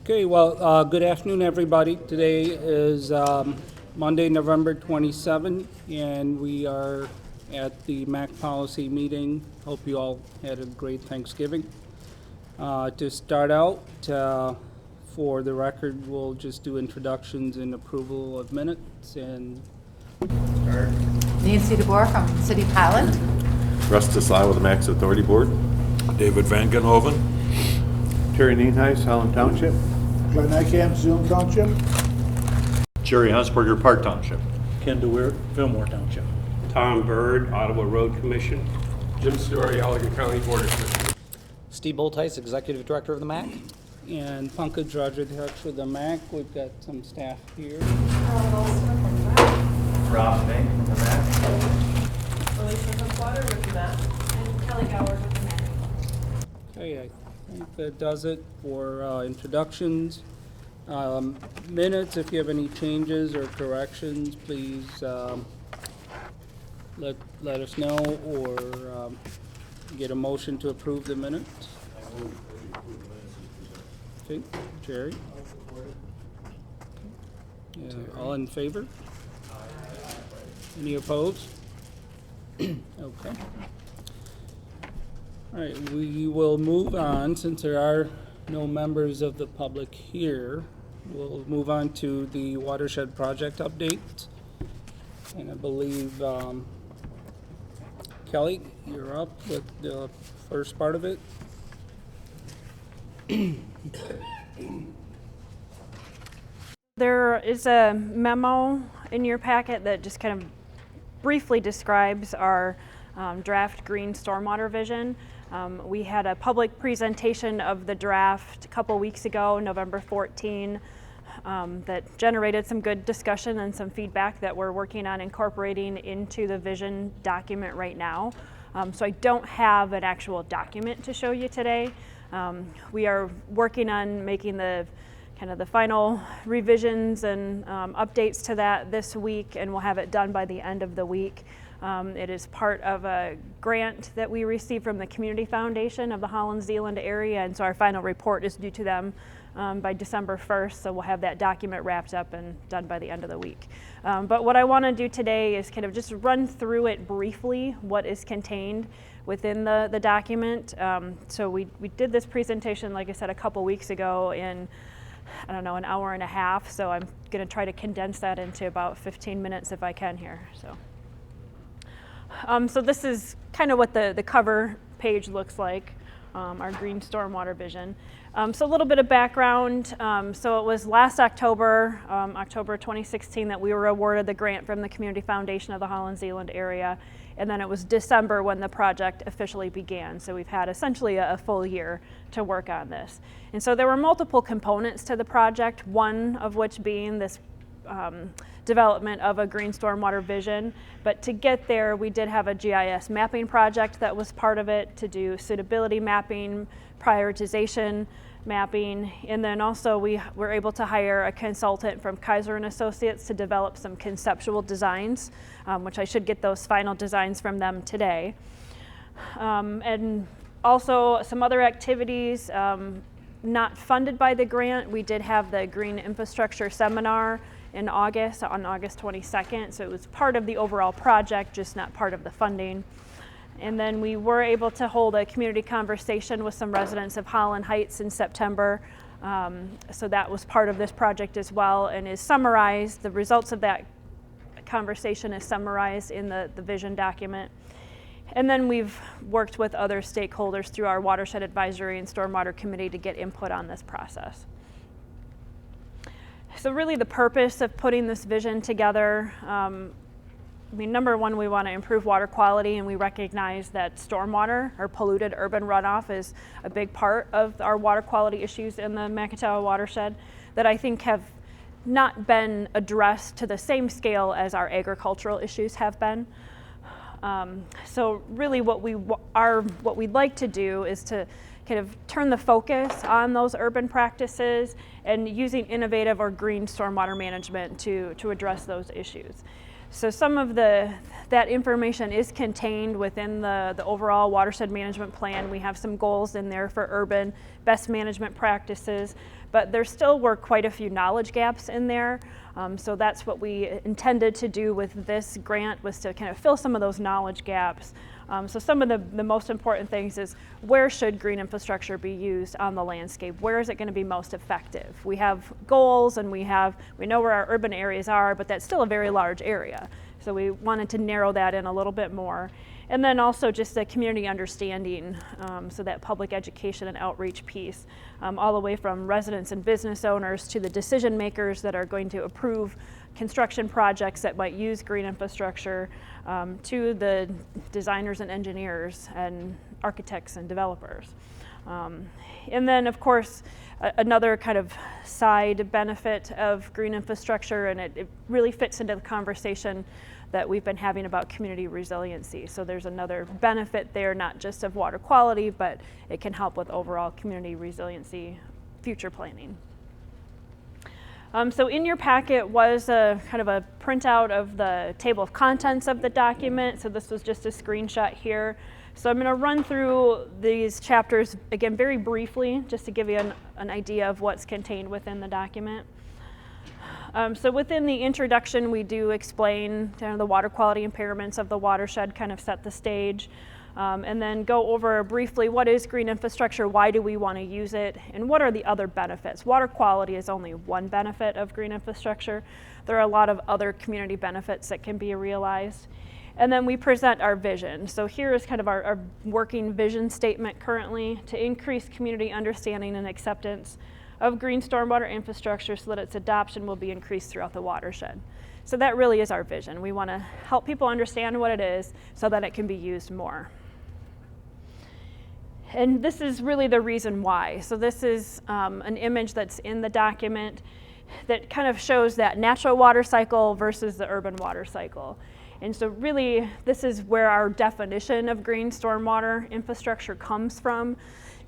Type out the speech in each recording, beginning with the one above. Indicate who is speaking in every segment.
Speaker 1: Okay, well, good afternoon, everybody. Today is Monday, November 27, and we are at the MACC policy meeting. Hope you all had a great Thanksgiving. To start out, for the record, we'll just do introductions and approval of minutes and start.
Speaker 2: Nancy DeBoer from City of Highland.
Speaker 3: Russ Tesla with the MACC Authority Board.
Speaker 4: David Van Genhoven.
Speaker 5: Terry Nienhuis, Holland Township.
Speaker 6: Glenn Nykamp, Zoom Township.
Speaker 4: Jerry Hunsberger, Park Township.
Speaker 7: Ken DeWeer, Fillmore Township.
Speaker 8: Tom Bird, Ottawa Road Commission.
Speaker 9: Jim Story, Allegan County Board of Commissioners.
Speaker 10: Steve Boltice, Executive Director of the MACC.
Speaker 1: And Pankaj Rajadhyaksha for the MACC. We've got some staff here.
Speaker 11: Rob Bank from the MACC.
Speaker 12: Alicia Humpwater with the MACC. And Kelly Goward with the MACC.
Speaker 1: Okay, I think that does it for introductions. Minutes, if you have any changes or corrections, please let us know, or get a motion to approve the minutes. Okay, Jerry? Yeah, all in favor? Any opposed? Okay. All right, we will move on, since there are no members of the public here. We'll move on to the watershed project update. And I believe, Kelly, you're up with the first part of it.
Speaker 13: There is a memo in your packet that just kind of briefly describes our draft green stormwater vision. We had a public presentation of the draft a couple weeks ago, November 14, that generated some good discussion and some feedback that we're working on incorporating into the vision document right now. So I don't have an actual document to show you today. We are working on making the final revisions and updates to that this week, and we'll have it done by the end of the week. It is part of a grant that we received from the Community Foundation of the Holland-Zeeland area, and so our final report is due to them by December 1st, so we'll have that document wrapped up and done by the end of the week. But what I want to do today is kind of just run through it briefly, what is contained within the document. So we did this presentation, like I said, a couple weeks ago in, I don't know, an hour and a half, so I'm going to try to condense that into about 15 minutes if I can here. So this is kind of what the cover page looks like, our green stormwater vision. So a little bit of background. So it was last October, October 2016, that we were awarded the grant from the Community Foundation of the Holland-Zeeland area. And then it was December when the project officially began. So we've had essentially a full year to work on this. And so there were multiple components to the project, one of which being this development of a green stormwater vision. But to get there, we did have a GIS mapping project that was part of it, to do suitability mapping, prioritization mapping, and then also we were able to hire a consultant from Kaiser & Associates to develop some conceptual designs, which I should get those final designs from them today. And also some other activities not funded by the grant. We did have the Green Infrastructure Seminar in August, on August 22nd, so it was part of the overall project, just not part of the funding. And then we were able to hold a community conversation with some residents of Holland Heights in September. So that was part of this project as well, and is summarized. The results of that conversation is summarized in the vision document. And then we've worked with other stakeholders through our Watershed Advisory and Stormwater Committee to get input on this process. So really the purpose of putting this vision together, I mean, number one, we want to improve water quality, and we recognize that stormwater or polluted urban runoff is a big part of our water quality issues in the Macatawa watershed that I think have not been addressed to the same scale as our agricultural issues have been. So really what we'd like to do is to kind of turn the focus on those urban practices and using innovative or green stormwater management to address those issues. So some of that information is contained within the overall watershed management plan. We have some goals in there for urban best management practices, but there still were quite a few knowledge gaps in there. So that's what we intended to do with this grant, was to kind of fill some of those knowledge gaps. So some of the most important things is, where should green infrastructure be used on the landscape? Where is it going to be most effective? We have goals and we know where our urban areas are, but that's still a very large area. So we wanted to narrow that in a little bit more. And then also just the community understanding, so that public education and outreach piece, all the way from residents and business owners to the decision makers that are going to approve construction projects that might use green infrastructure, to the designers and engineers and architects and developers. And then of course, another kind of side benefit of green infrastructure, and it really fits into the conversation that we've been having about community resiliency. So there's another benefit there, not just of water quality, but it can help with overall community resiliency future planning. So in your packet was a kind of a printout of the table of contents of the document. So this was just a screenshot here. So I'm going to run through these chapters again very briefly, just to give you an idea of what's contained within the document. So within the introduction, we do explain kind of the water quality impairments of the watershed, kind of set the stage, and then go over briefly what is green infrastructure, why do we want to use it, and what are the other benefits. Water quality is only one benefit of green infrastructure. There are a lot of other community benefits that can be realized. And then we present our vision. So here is kind of our working vision statement currently: to increase community understanding and acceptance of green stormwater infrastructure so that its adoption will be increased throughout the watershed. So that really is our vision. We want to help people understand what it is so that it can be used more. And this is really the reason why. So this is an image that's in the document that kind of shows that natural water cycle versus the urban water cycle. And so really, this is where our definition of green stormwater infrastructure comes from.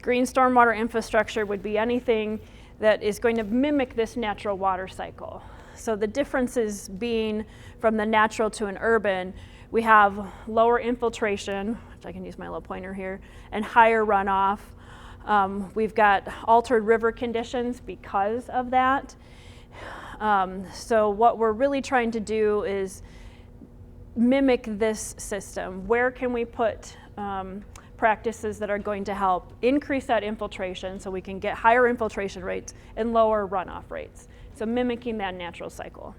Speaker 13: Green stormwater infrastructure would be anything that is going to mimic this natural water cycle. So the differences being from the natural to an urban, we have lower infiltration, which I can use my little pointer here, and higher runoff. We've got altered river conditions because of that. So what we're really trying to do is mimic this system. Where can we put practices that are going to help increase that infiltration so we can get higher infiltration rates and lower runoff rates? So mimicking that natural cycle.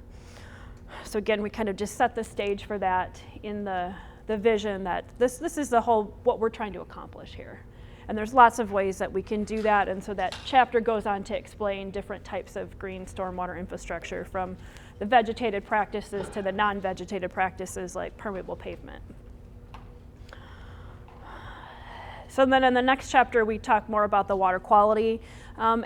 Speaker 13: So again, we kind of just set the stage for that in the vision that this is the whole, what we're trying to accomplish here. And there's lots of ways that we can do that, and so that chapter goes on to explain different types of green stormwater infrastructure, from the vegetated practices to the non-vegetated practices like permeable pavement. So then in the next chapter, we talk more about the water quality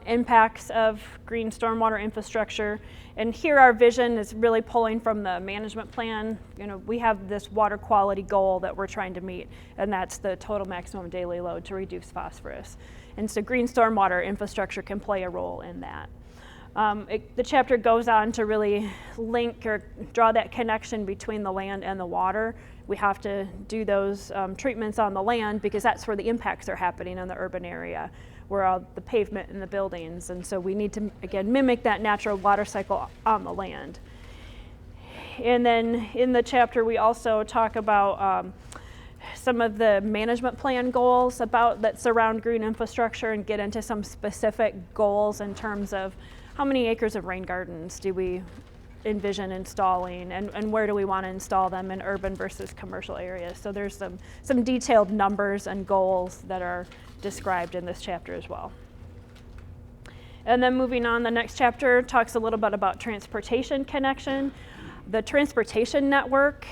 Speaker 13: impacts of green stormwater infrastructure. And here our vision is really pulling from the management plan. You know, we have this water quality goal that we're trying to meet, and that's the total maximum daily load to reduce phosphorus. And so green stormwater infrastructure can play a role in that. The chapter goes on to really link or draw that connection between the land and the water. We have to do those treatments on the land because that's where the impacts are happening in the urban area, where all the pavement and the buildings. And so we need to, again, mimic that natural water cycle on the land. And then in the chapter, we also talk about some of the management plan goals that surround green infrastructure, and get into some specific goals in terms of how many acres of rain gardens do we envision installing, and where do we want to install them in urban versus commercial areas. So there's some detailed numbers and goals that are described in this chapter as well. And then moving on, the next chapter talks a little bit about transportation connection. The transportation network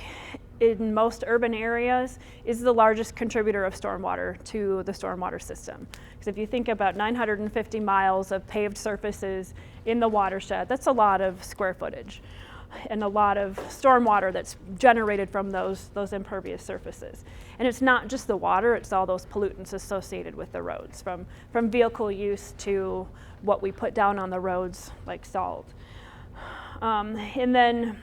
Speaker 13: in most urban areas is the largest contributor of stormwater to the stormwater system. Because if you think about 950 miles of paved surfaces in the watershed, that's a lot of square footage and a lot of stormwater that's generated from those impervious surfaces. And it's not just the water, it's all those pollutants associated with the roads, from vehicle use to what we put down on the roads like salt. And then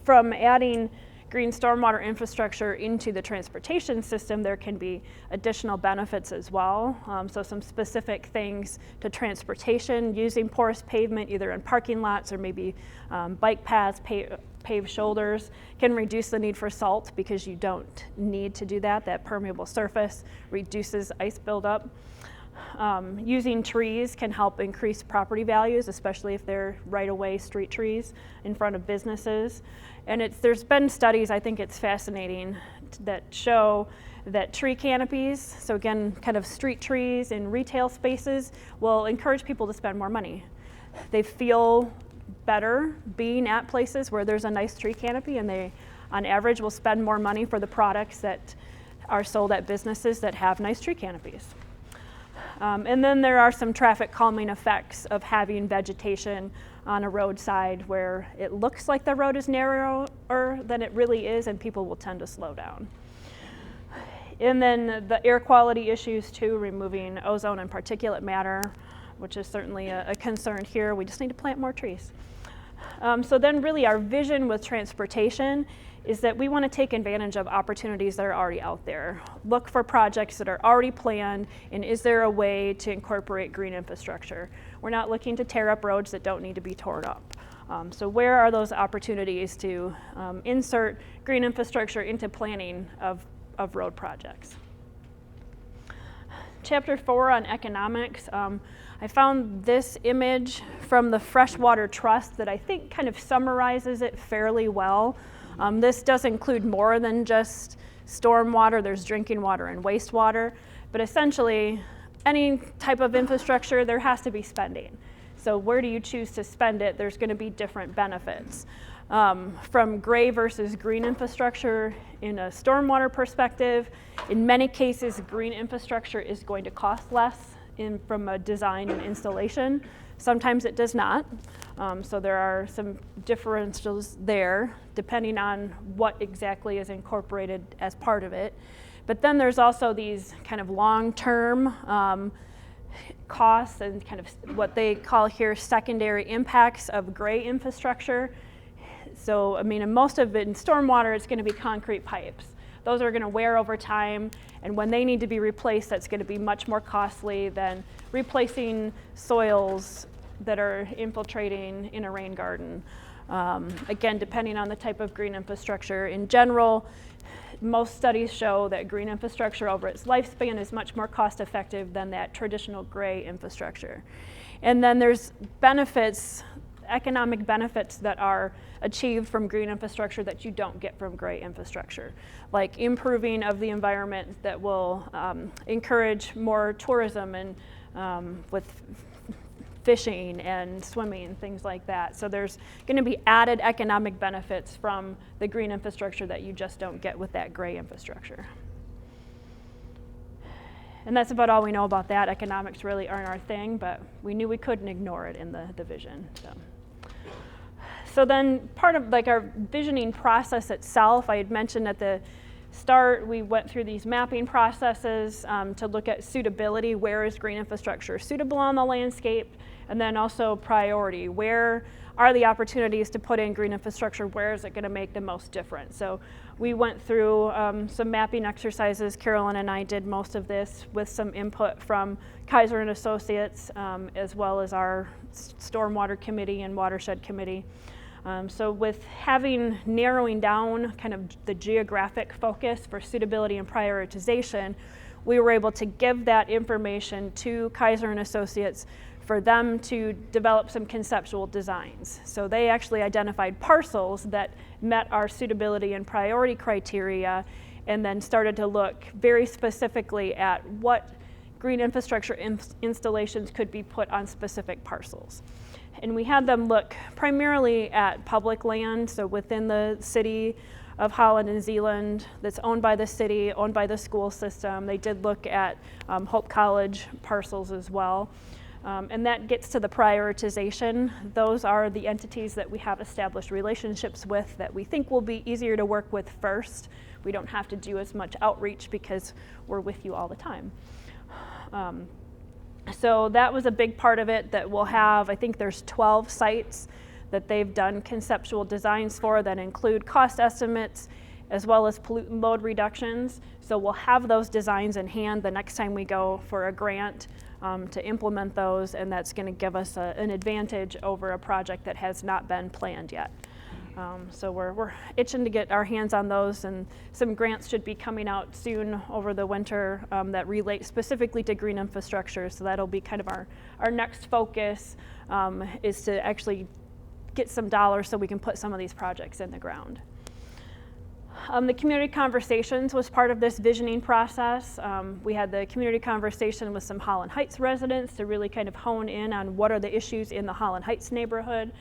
Speaker 13: from adding green stormwater infrastructure into the transportation system, there can be additional benefits as well. So some specific things to transportation, using porous pavement either in parking lots or maybe bike paths, paved shoulders, can reduce the need for salt because you don't need to do that. That permeable surface reduces ice buildup. Using trees can help increase property values, especially if they're right-of-way street trees in front of businesses. And there's been studies, I think it's fascinating, that show that tree canopies, so again, kind of street trees in retail spaces, will encourage people to spend more money. They feel better being at places where there's a nice tree canopy, and they, on average, will spend more money for the products that are sold at businesses that have nice tree canopies. And then there are some traffic calming effects of having vegetation on a roadside where it looks like the road is narrower than it really is, and people will tend to slow down. And then the air quality issues too, removing ozone and particulate matter, which is certainly a concern here. We just need to plant more trees. So then really our vision with transportation is that we want to take advantage of opportunities that are already out there. Look for projects that are already planned, and is there a way to incorporate green infrastructure? We're not looking to tear up roads that don't need to be torn up. So where are those opportunities to insert green infrastructure into planning of road projects? Chapter 4 on economics. I found this image from the Freshwater Trust that I think kind of summarizes it fairly well. This does include more than just stormwater. There's drinking water and wastewater, but essentially any type of infrastructure, there has to be spending. So where do you choose to spend it? There's going to be different benefits. From gray versus green infrastructure in a stormwater perspective, in many cases, green infrastructure is going to cost less from a design and installation. Sometimes it does not. So there are some differentials there depending on what exactly is incorporated as part of it. But then there's also these kind of long-term costs and kind of what they call here secondary impacts of gray infrastructure. So, I mean, in most of it, in stormwater, it's going to be concrete pipes. Those are going to wear over time, and when they need to be replaced, that's going to be much more costly than replacing soils that are infiltrating in a rain garden. Again, depending on the type of green infrastructure. In general, most studies show that green infrastructure over its lifespan is much more cost effective than that traditional gray infrastructure. And then there's benefits, economic benefits that are achieved from green infrastructure that you don't get from gray infrastructure, like improving of the environment that will encourage more tourism and with fishing and swimming and things like that. So there's going to be added economic benefits from the green infrastructure that you just don't get with that gray infrastructure. And that's about all we know about that. Economics really aren't our thing, but we knew we couldn't ignore it in the vision. So then part of like our visioning process itself, I had mentioned at the start, we went through these mapping processes to look at suitability. Where is green infrastructure suitable on the landscape? And then also priority. Where are the opportunities to put in green infrastructure? Where is it going to make the most difference? So we went through some mapping exercises. Carolyn and I did most of this with some input from Kaiser and Associates, as well as our Stormwater Committee and Watershed Committee. So with narrowing down kind of the geographic focus for suitability and prioritization, we were able to give that information to Kaiser and Associates for them to develop some conceptual designs. So they actually identified parcels that met our suitability and priority criteria, and then started to look very specifically at what green infrastructure installations could be put on specific parcels. And we had them look primarily at public land, so within the city of Holland and Zeeland that's owned by the city, owned by the school system. They did look at Hope College parcels as well. And that gets to the prioritization. Those are the entities that we have established relationships with that we think will be easier to work with first. We don't have to do as much outreach because we're with you all the time. So that was a big part of it that we'll have. I think there's 12 sites that they've done conceptual designs for that include cost estimates as well as pollutant load reductions. So we'll have those designs in hand the next time we go for a grant to implement those, and that's going to give us an advantage over a project that has not been planned yet. So we're itching to get our hands on those, and some grants should be coming out soon over the winter that relate specifically to green infrastructure. So that'll be kind of our next focus, is to actually get some dollars so we can put some of these projects in the ground. The community conversations was part of this visioning process. We had the community conversation with some Holland Heights residents to really kind of hone in on what are the issues in the Holland Heights neighborhood.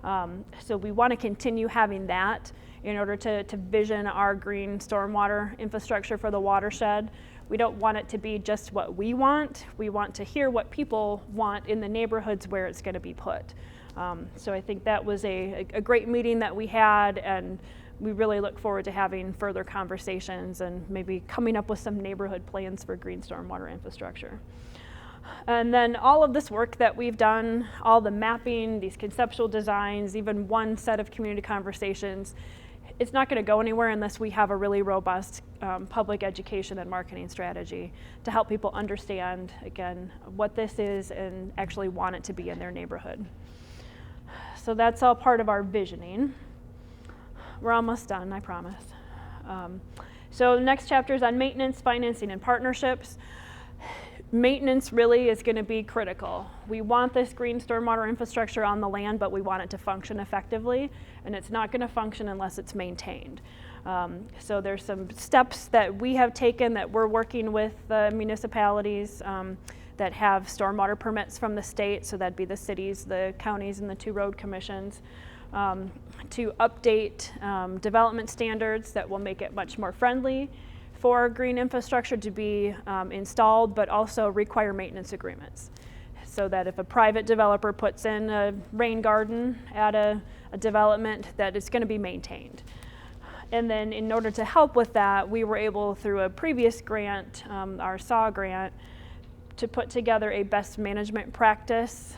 Speaker 13: So we want to continue having that in order to vision our green stormwater infrastructure for the watershed. We don't want it to be just what we want. We want to hear what people want in the neighborhoods where it's going to be put. So I think that was a great meeting that we had, and we really look forward to having further conversations and maybe coming up with some neighborhood plans for green stormwater infrastructure. And then all of this work that we've done, all the mapping, these conceptual designs, even one set of community conversations, it's not going to go anywhere unless we have a really robust public education and marketing strategy to help people understand, again, what this is and actually want it to be in their neighborhood. So that's all part of our visioning. We're almost done, I promise. So the next chapter is on maintenance, financing, and partnerships. Maintenance really is going to be critical. We want this green stormwater infrastructure on the land, but we want it to function effectively, and it's not going to function unless it's maintained. So there's some steps that we have taken that we're working with the municipalities that have stormwater permits from the state, so that'd be the cities, the counties, and the 2 road commissions, to update development standards that will make it much more friendly for green infrastructure to be installed, but also require maintenance agreements. So that if a private developer puts in a rain garden at a development, that it's going to be maintained. And then in order to help with that, we were able, through a previous grant, our SAW grant, to put together a best management practice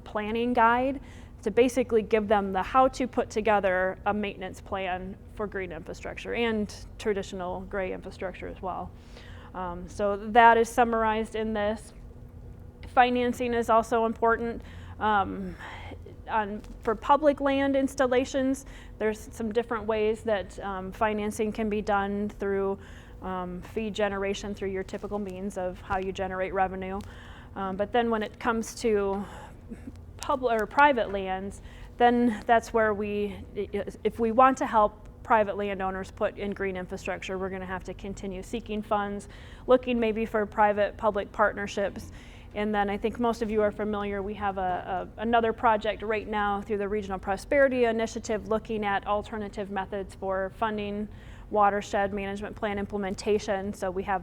Speaker 13: planning guide to basically give them the how to put together a maintenance plan for green infrastructure and traditional gray infrastructure as well. So that is summarized in this. Financing is also important. For public land installations, there's some different ways that financing can be done through fee generation through your typical means of how you generate revenue. But then when it comes to public or private lands, then that's where if we want to help private landowners put in green infrastructure, we're going to have to continue seeking funds, looking maybe for private-public partnerships. And then I think most of you are familiar, we have another project right now through the Regional Prosperity Initiative looking at alternative methods for funding watershed management plan implementation. So we have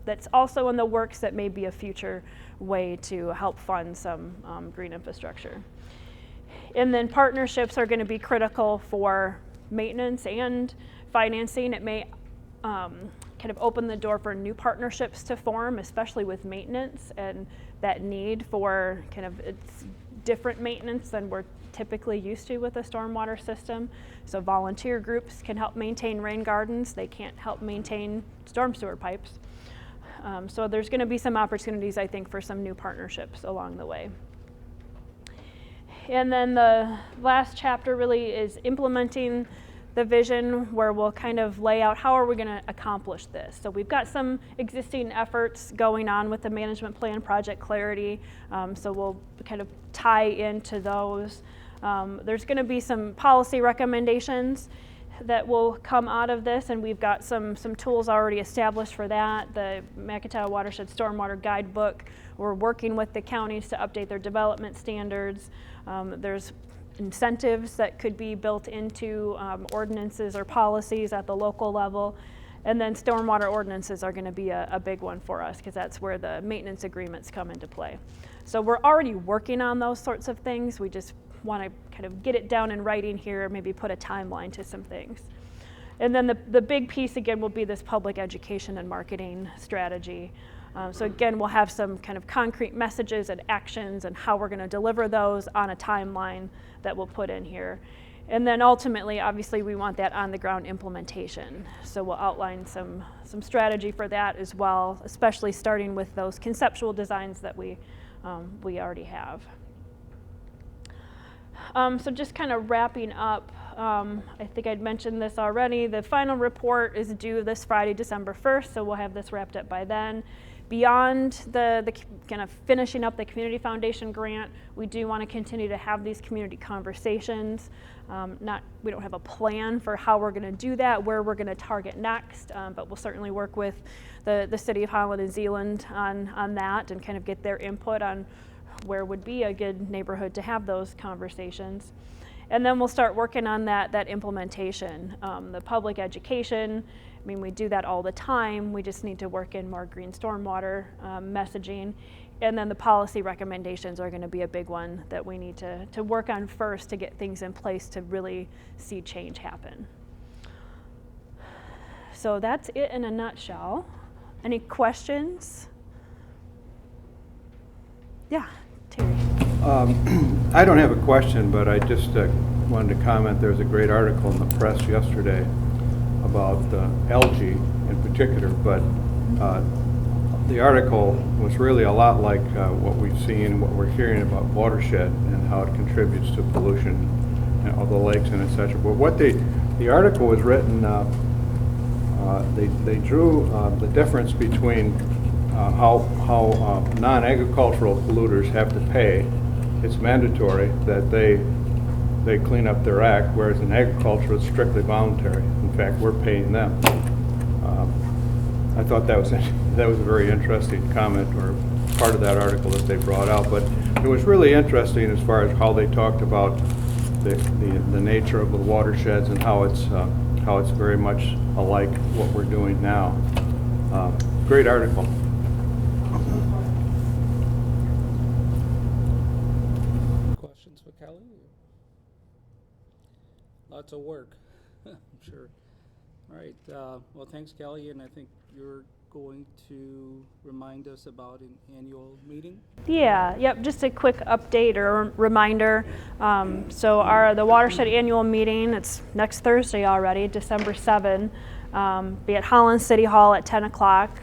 Speaker 13: that's also in the works that may be a future way to help fund some green infrastructure. And then partnerships are going to be critical for maintenance and financing. It may kind of open the door for new partnerships to form, especially with maintenance and that need for kind of it's different maintenance than we're typically used to with a stormwater system. So volunteer groups can help maintain rain gardens. They can't help maintain storm sewer pipes. So there's going to be some opportunities, I think, for some new partnerships along the way. And then the last chapter really is implementing the vision, where we'll kind of lay out how are we going to accomplish this. So we've got some existing efforts going on with the management plan, Project Clarity, so we'll kind of tie into those. There's going to be some policy recommendations that will come out of this, and we've got some tools already established for that. The MACC Watershed Stormwater Guidebook, we're working with the counties to update their development standards. There's incentives that could be built into ordinances or policies at the local level. And then stormwater ordinances are going to be a big one for us, because that's where the maintenance agreements come into play. So we're already working on those sorts of things. We just want to kind of get it down in writing here, maybe put a timeline to some things. And then the big piece again will be this public education and marketing strategy. So again, we'll have some kind of concrete messages and actions and how we're going to deliver those on a timeline that we'll put in here. And then ultimately, obviously, we want that on-the-ground implementation. So we'll outline some strategy for that as well, especially starting with those conceptual designs that we already have. So just kind of wrapping up, I think I'd mentioned this already. The final report is due this Friday, December 1st, so we'll have this wrapped up by then. Beyond the kind of finishing up the Community Foundation grant, we do want to continue to have these community conversations. We don't have a plan for how we're going to do that, where we're going to target next, but we'll certainly work with the City of Holland and Zeeland on that and kind of get their input on where would be a good neighborhood to have those conversations. And then we'll start working on that implementation, the public education. I mean, we do that all the time. We just need to work in more green stormwater messaging. And then the policy recommendations are going to be a big one that we need to work on first to get things in place to really see change happen. So that's it in a nutshell. Any questions? Yeah, Terry.
Speaker 5: I don't have a question, but I just wanted to comment. There was a great article in the press yesterday about algae in particular, but the article was really a lot like what we've seen, what we're hearing about watershed and how it contributes to pollution and all the lakes and et cetera. But what the article was written, they drew the difference between how non-agricultural polluters have to pay. It's mandatory that they clean up their act, whereas in agriculture it's strictly voluntary. In fact, we're paying them. I thought that was a very interesting comment, or part of that article that they brought out. But it was really interesting as far as how they talked about the nature of the watersheds and how it's very much alike what we're doing now. Great article.
Speaker 1: Questions for Kelly? Lots of work, I'm sure. All right, well, thanks, Kelly, and I think you're going to remind us about an annual meeting?
Speaker 13: Yeah, yep, just a quick update or reminder. So the Watershed Annual Meeting, it's next Thursday already, December 7, be at Holland City Hall at 10 o'clock.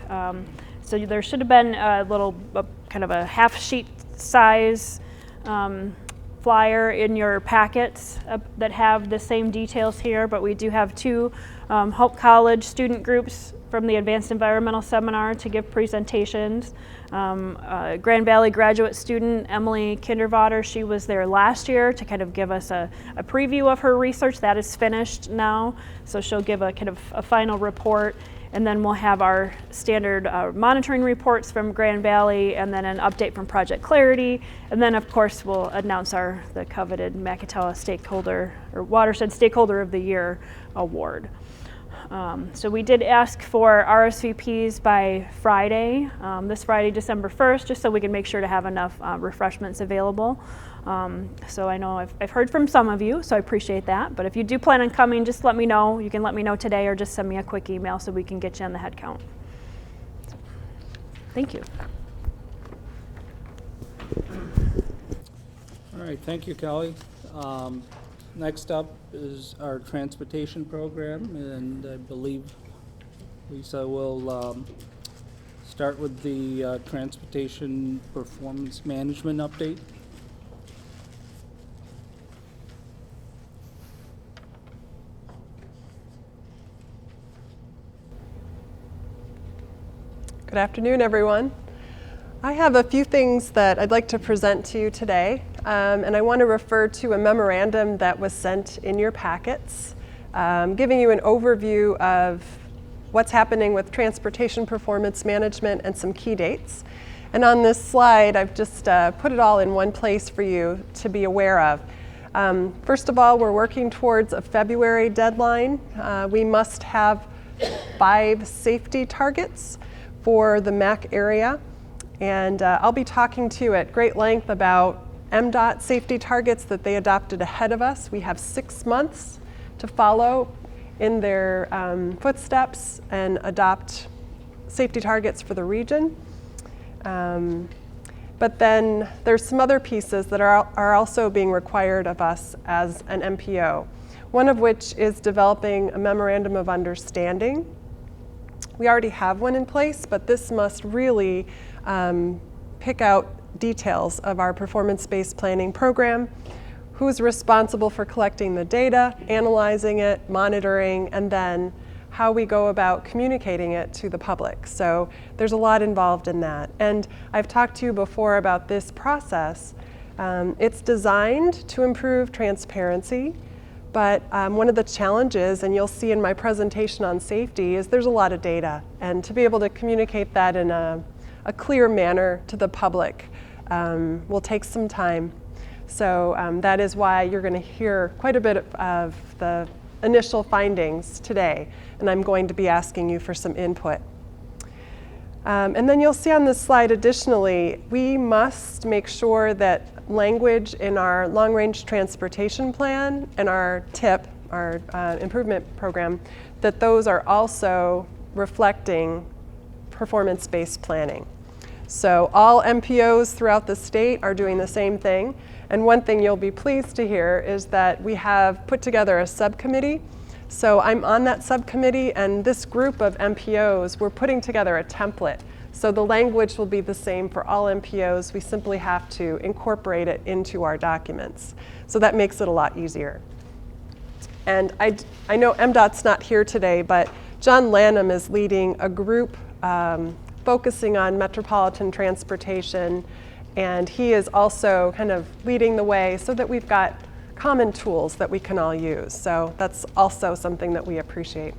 Speaker 13: So there should have been kind of a half sheet size flyer in your packets that have the same details here, but we do have two Hope College student groups from the Advanced Environmental Seminar to give presentations. Grand Valley graduate student Emily Kindervater, she was there last year to kind of give us a preview of her research. That is finished now, so she'll give a kind of a final report. And then we'll have our standard monitoring reports from Grand Valley, and then an update from Project Clarity. And then, of course, we'll announce the coveted Macatawa Stakeholder or Watershed Stakeholder of the Year award. So we did ask for RSVPs by Friday, this Friday, December 1st, just so we can make sure to have enough refreshments available. So I know I've heard from some of you, so I appreciate that. But if you do plan on coming, just let me know. You can let me know today or just send me a quick email so we can get you on the head count. So, thank you.
Speaker 1: All right, thank you, Kelly. Next up is our transportation program, and I believe Lisa will start with the transportation performance management update.
Speaker 14: Good afternoon, everyone. I have a few things that I'd like to present to you today, and I want to refer to a memorandum that was sent in your packets, giving you an overview of what's happening with transportation performance management and some key dates. And on this slide, I've just put it all in one place for you to be aware of. First of all, we're working towards a February deadline. We must have 5 safety targets for the MACC area. And I'll be talking to you at great length about MDOT safety targets that they adopted ahead of us. We have 6 months to follow in their footsteps and adopt safety targets for the region. But then there's some other pieces that are also being required of us as an MPO, one of which is developing a memorandum of understanding. We already have one in place, but this must really pick out details of our performance-based planning program, who's responsible for collecting the data, analyzing it, monitoring, and then how we go about communicating it to the public. So there's a lot involved in that. And I've talked to you before about this process. It's designed to improve transparency, but one of the challenges, and you'll see in my presentation on safety, is there's a lot of data. And to be able to communicate that in a clear manner to the public will take some time. So that is why you're going to hear quite a bit of the initial findings today, and I'm going to be asking you for some input. And then you'll see on this slide, additionally, we must make sure that language in our long-range transportation plan and our TIP, our improvement program, that those are also reflecting performance-based planning. So all MPOs throughout the state are doing the same thing. And one thing you'll be pleased to hear is that we have put together a subcommittee. So I'm on that subcommittee, and this group of MPOs, we're putting together a template. So the language will be the same for all MPOs. We simply have to incorporate it into our documents. So that makes it a lot easier. And I know MDOT's not here today, but John Lanham is leading a group focusing on metropolitan transportation, and he is also kind of leading the way so that we've got common tools that we can all use. So that's also something that we appreciate.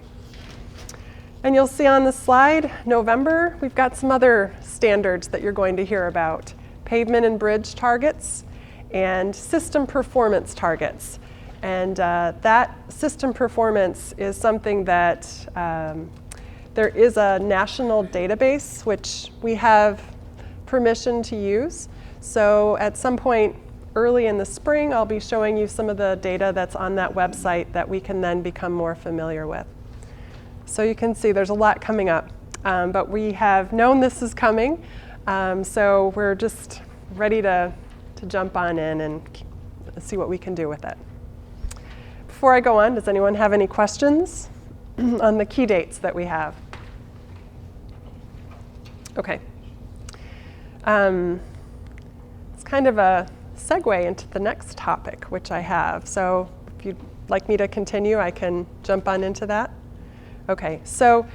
Speaker 14: And you'll see on the slide, November, we've got some other standards that you're going to hear about. Pavement and bridge targets and system performance targets. And that system performance is something that there is a national database which we have permission to use. So at some point early in the spring, I'll be showing you some of the data that's on that website that we can then become more familiar with. So you can see there's a lot coming up, but we have known this is coming, so we're just ready to jump on in and see what we can do with it. Before I go on, does anyone have any questions on the key dates that we have? Okay. It's kind of a segue into the next topic, which I have. So if you'd like me to continue, I can jump on into that. Okay, so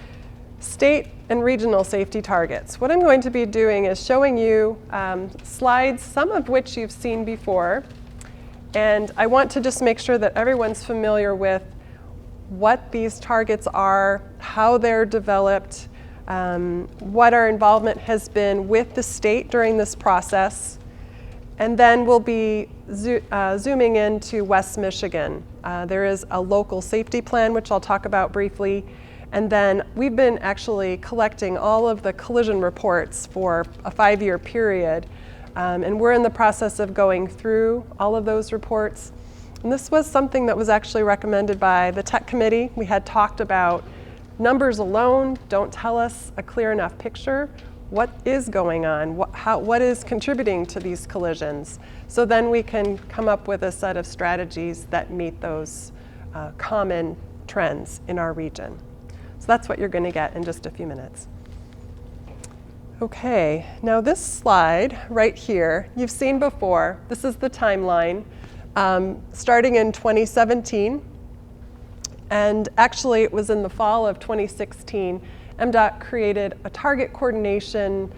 Speaker 14: state and regional safety targets. What I'm going to be doing is showing you slides, some of which you've seen before. And I want to just make sure that everyone's familiar with what these targets are, how they're developed, what our involvement has been with the state during this process. And then we'll be zooming into West Michigan. There is a local safety plan, which I'll talk about briefly. And then we've been actually collecting all of the collision reports for a 5-year period. And we're in the process of going through all of those reports. And this was something that was actually recommended by the tech committee. We had talked about numbers alone don't tell us a clear enough picture. What is going on? What is contributing to these collisions? So then we can come up with a set of strategies that meet those common trends in our region. So that's what you're going to get in just a few minutes. Okay, now this slide right here, you've seen before. This is the timeline starting in 2017. And actually, it was in the fall of 2016, MDOT created a target coordination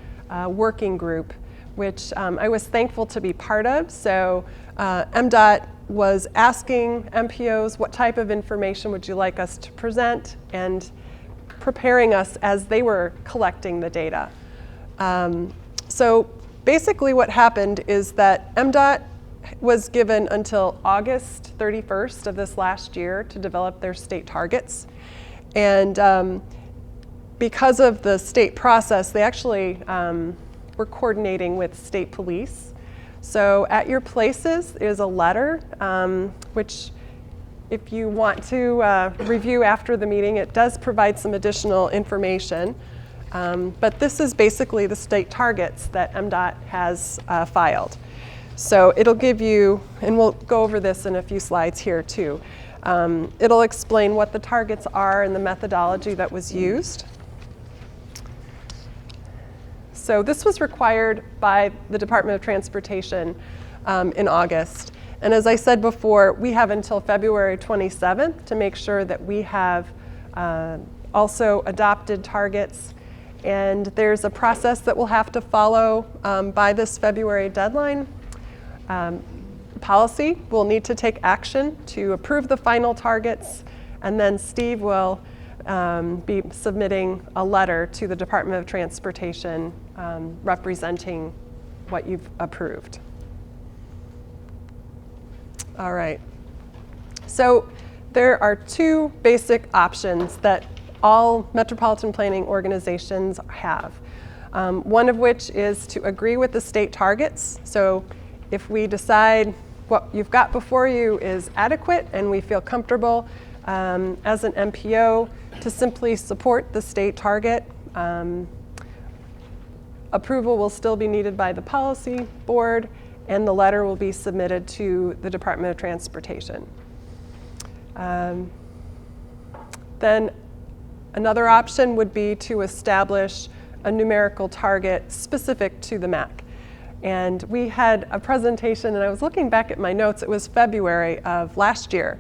Speaker 14: working group, which I was thankful to be part of. So MDOT was asking MPOs what type of information would you like us to present, and preparing us as they were collecting the data. So basically what happened is that MDOT was given until August 31st of this last year to develop their state targets. And because of the state process, they actually were coordinating with state police. So at your places is a letter, which if you want to review after the meeting, it does provide some additional information. But this is basically the state targets that MDOT has filed. So it'll give you, and we'll go over this in a few slides here too. It'll explain what the targets are and the methodology that was used. So this was required by the Department of Transportation in August. And as I said before, we have until February 27th to make sure that we have also adopted targets. And there's a process that we'll have to follow by this February deadline. Policy will need to take action to approve the final targets, and then Steve will be submitting a letter to the Department of Transportation representing what you've approved. All right. So there are two basic options that all metropolitan planning organizations have. One of which is to agree with the state targets. So if we decide what you've got before you is adequate and we feel comfortable as an MPO to simply support the state target, approval will still be needed by the policy board, and the letter will be submitted to the Department of Transportation. Then another option would be to establish a numerical target specific to the MACC. And we had a presentation, and I was looking back at my notes, it was February of last year,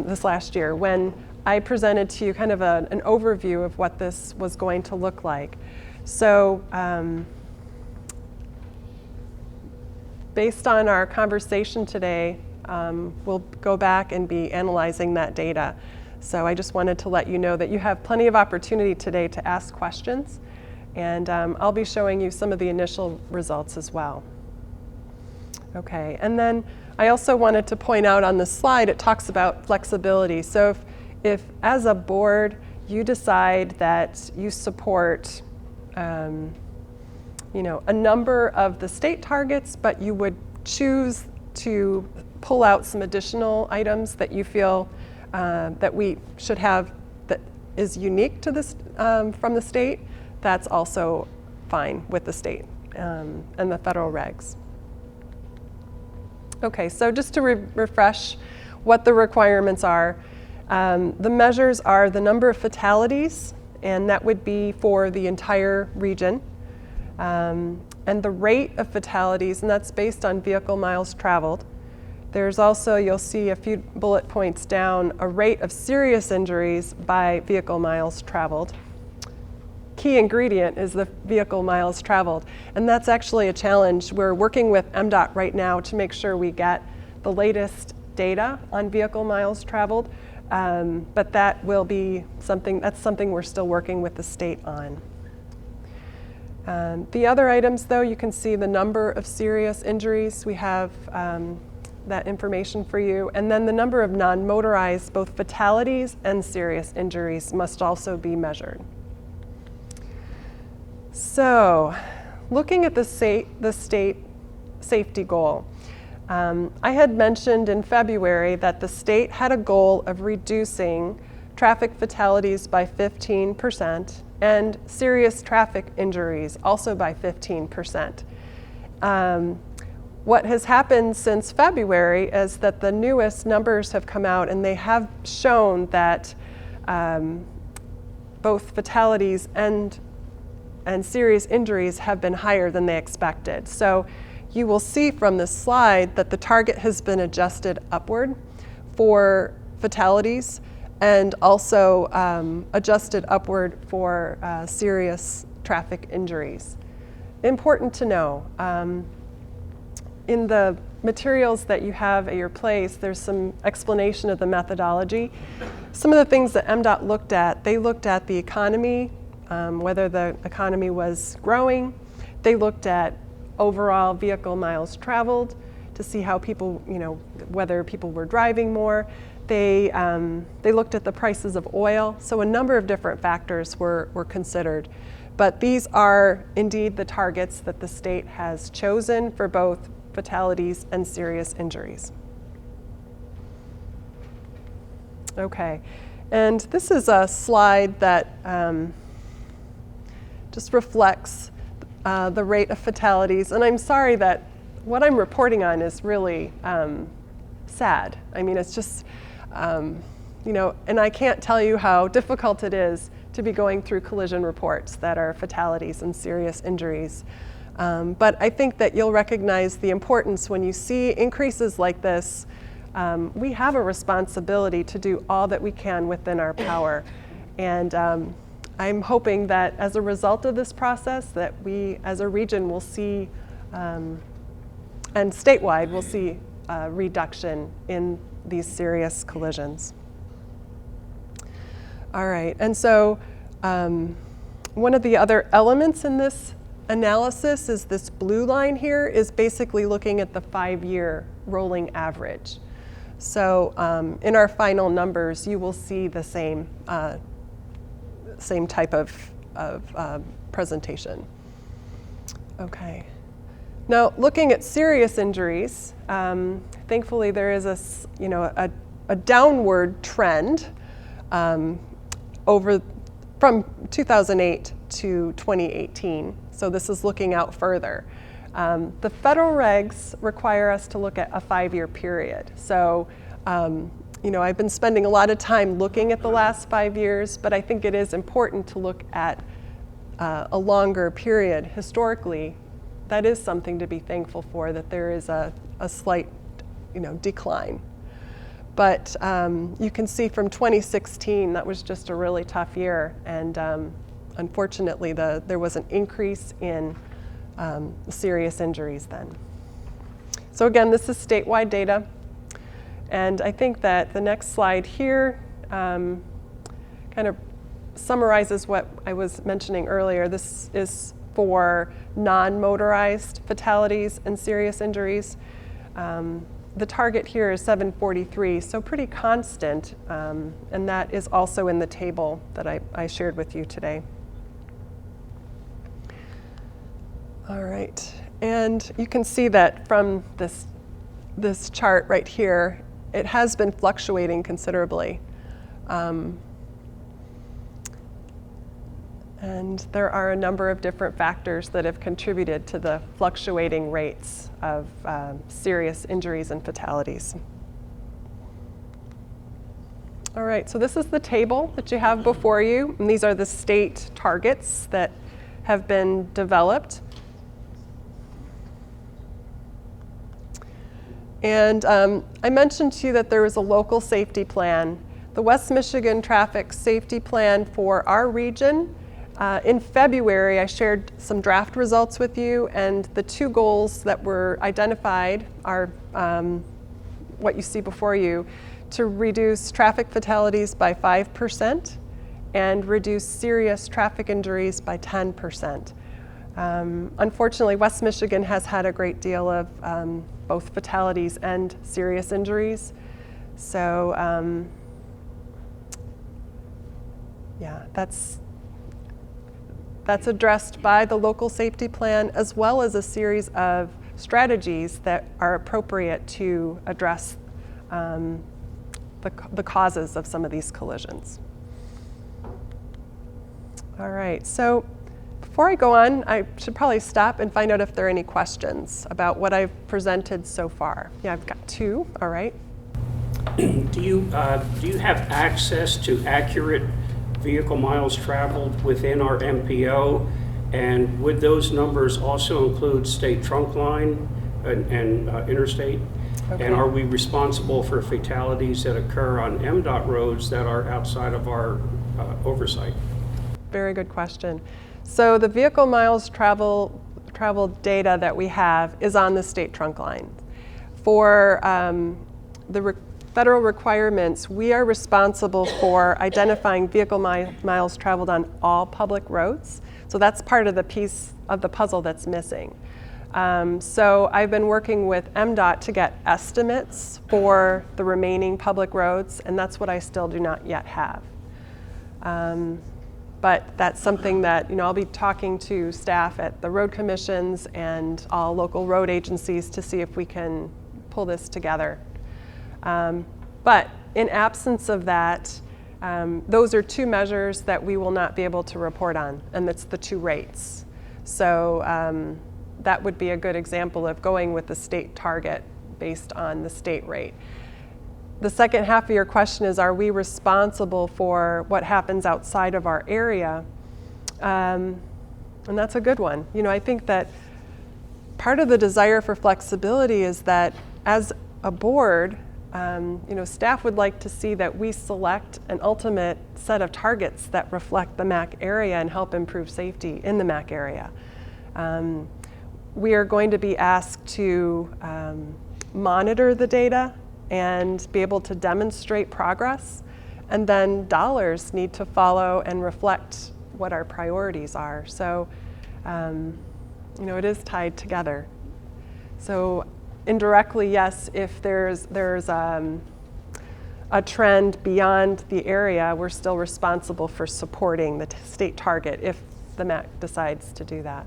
Speaker 14: this last year, when I presented to you kind of an overview of what this was going to look like. So based on our conversation today, we'll go back and be analyzing that data. So I just wanted to let you know that you have plenty of opportunity today to ask questions. And I'll be showing you some of the initial results as well. Okay, and then I also wanted to point out on the slide, it talks about flexibility. So if as a board, you decide that you support a number of the state targets, but you would choose to pull out some additional items that you feel that we should have that is unique to this from the state, that's also fine with the state and the federal regs. Okay, so just to refresh what the requirements are, the measures are the number of fatalities, and that would be for the entire region, and the rate of fatalities, and that's based on vehicle miles traveled. There's also, you'll see a few bullet points down, a rate of serious injuries by vehicle miles traveled. Key ingredient is the vehicle miles traveled, and that's actually a challenge. We're working with MDOT right now to make sure we get the latest data on vehicle miles traveled, but that will be something we're still working with the state on. The other items, though, you can see the number of serious injuries. We have that information for you, and then the number of non-motorized, both fatalities and serious injuries, must also be measured. So, looking at the state safety goal, I had mentioned in February that the state had a goal of reducing traffic fatalities by 15% and serious traffic injuries also by 15%. What has happened since February is that the newest numbers have come out, and they have shown that both fatalities and serious injuries have been higher than they expected. So you will see from this slide that the target has been adjusted upward for fatalities and also adjusted upward for serious traffic injuries. Important to know, in the materials that you have at your place, there's some explanation of the methodology. Some of the things that MDOT looked at, they looked at the economy, whether the economy was growing. They looked at overall vehicle miles traveled to see how people, whether people were driving more. They looked at the prices of oil. So a number of different factors were considered. But these are indeed the targets that the state has chosen for both fatalities and serious injuries. Okay, and this is a slide that just reflects the rate of fatalities. And I'm sorry that what I'm reporting on is really sad. I mean, it's just, you know, and I can't tell you how difficult it is to be going through collision reports that are fatalities and serious injuries. But I think that you'll recognize the importance when you see increases like this. We have a responsibility to do all that we can within our power. And I'm hoping that as a result of this process that we as a region will see, and statewide will see a reduction in these serious collisions. All right, and so one of the other elements in this analysis is this blue line here is basically looking at the 5-year rolling average. So in our final numbers, you will see the same type of presentation. Okay. Now, looking at serious injuries, thankfully there is a downward trend from 2008 to 2018. So this is looking out further. The federal regs require us to look at a 5-year period. So, you know, I've been spending a lot of time looking at the last 5 years, but I think it is important to look at a longer period. Historically, that is something to be thankful for, that there is a slight, you know, decline. But you can see from 2016, that was just a really tough year. And unfortunately, there was an increase in serious injuries then. So again, this is statewide data. And I think that the next slide here kind of summarizes what I was mentioning earlier. This is for non-motorized fatalities and serious injuries. The target here is 743, so pretty constant, and that is also in the table that I shared with you today. All right, and you can see that from this chart right here, it has been fluctuating considerably. And there are a number of different factors that have contributed to the fluctuating rates of serious injuries and fatalities. All right, so this is the table that you have before you, and these are the state targets that have been developed. And I mentioned to you that there was a local safety plan. The West Michigan Traffic Safety Plan for our region. In February, I shared some draft results with you, and the 2 goals that were identified are what you see before you: to reduce traffic fatalities by 5% and reduce serious traffic injuries by 10%. Unfortunately, West Michigan has had a great deal of both fatalities and serious injuries. So yeah, that's addressed by the local safety plan, as well as a series of strategies that are appropriate to address the causes of some of these collisions. All right, so before I go on, I should probably stop and find out if there are any questions about what I've presented so far. Yeah, I've got 2, all right.
Speaker 8: Do you have access to accurate vehicle miles traveled within our MPO? And would those numbers also include state trunk line and interstate? Okay. And are we responsible for fatalities that occur on MDOT roads that are outside of our oversight?
Speaker 14: Very good question. So the vehicle miles traveled data that we have is on the state trunk line. For the federal requirements, we are responsible for identifying vehicle miles traveled on all public roads. So that's part of the piece of the puzzle that's missing. So I've been working with MDOT to get estimates for the remaining public roads, and that's what I still do not yet have. But that's something that, you know, I'll be talking to staff at the road commissions and all local road agencies to see if we can pull this together. But in absence of that, Those are two measures that we will not be able to report on, and that's the two rates. So that would be a good example of going with the state target based on the state rate. The second half of your question is, are we responsible for what happens outside of our area? And that's a good one. You know, I think that part of the desire for flexibility is that as a board, you know, staff would like to see that we select an ultimate set of targets that reflect the MACC area and help improve safety in the MACC area. We are going to be asked to monitor the data and be able to demonstrate progress, and then dollars need to follow and reflect what our priorities are. So, you know, it is tied together. So indirectly, yes, if there's a trend beyond the area, we're still responsible for supporting the state target if the MACC decides to do that.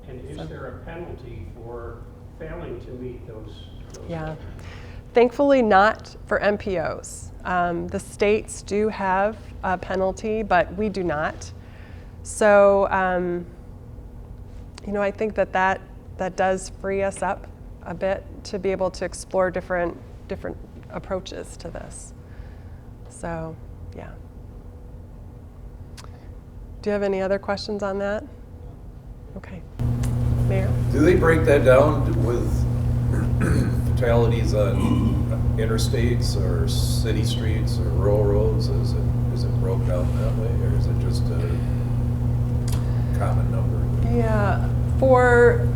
Speaker 8: And is there a penalty for failing to meet those
Speaker 14: Yeah. Thankfully not for MPOs. The states do have a penalty, but we do not. So, you know, I think that does free us up a bit to be able to explore different approaches to this. So, yeah. Do you have any other questions on that? Okay. Mayor?
Speaker 15: Do they break that down with fatalities on interstates or city streets or rural roads? Is it broke down that way, or is it just a common number?
Speaker 14: Yeah, for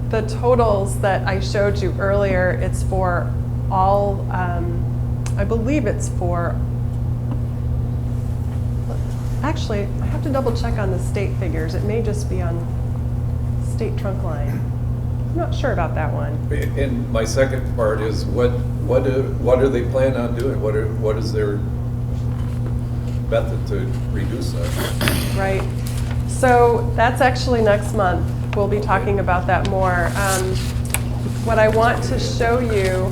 Speaker 14: the totals that I showed you earlier, it's for all, I believe it's for, actually, I have to double check on the state figures. It may just be on state trunk line. I'm not sure about that one.
Speaker 15: And my second part is, what do they plan on doing? What is their method to reduce that?
Speaker 14: Right. So that's actually next month. We'll be talking about that more. What I want to show you,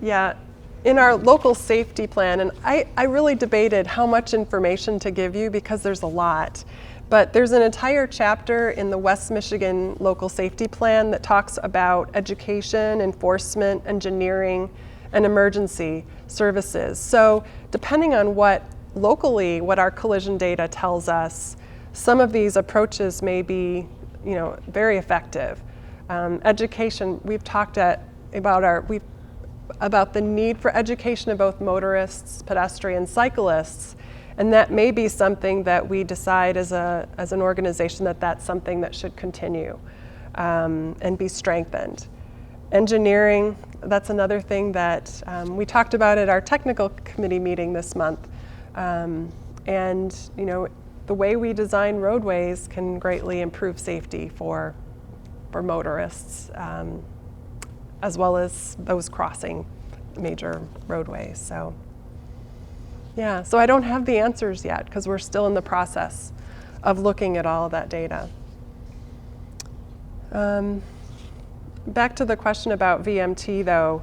Speaker 14: yeah, in our local safety plan, and I really debated how much information to give you because there's a lot. But there's an entire chapter in the West Michigan Local Safety Plan that talks about education, enforcement, engineering, and emergency services. So depending on what our collision data tells us, some of these approaches may be, you know, very effective. Education, we've talked about the need for education of both motorists, pedestrians, cyclists. And that may be something that we decide as an organization that's something that should continue and be strengthened. Engineering, that's another thing that we talked about at our technical committee meeting this month. And you know, the way we design roadways can greatly improve safety for motorists, as well as those crossing major roadways. So. Yeah, so I don't have the answers yet because we're still in the process of looking at all of that data. Back to the question about VMT though,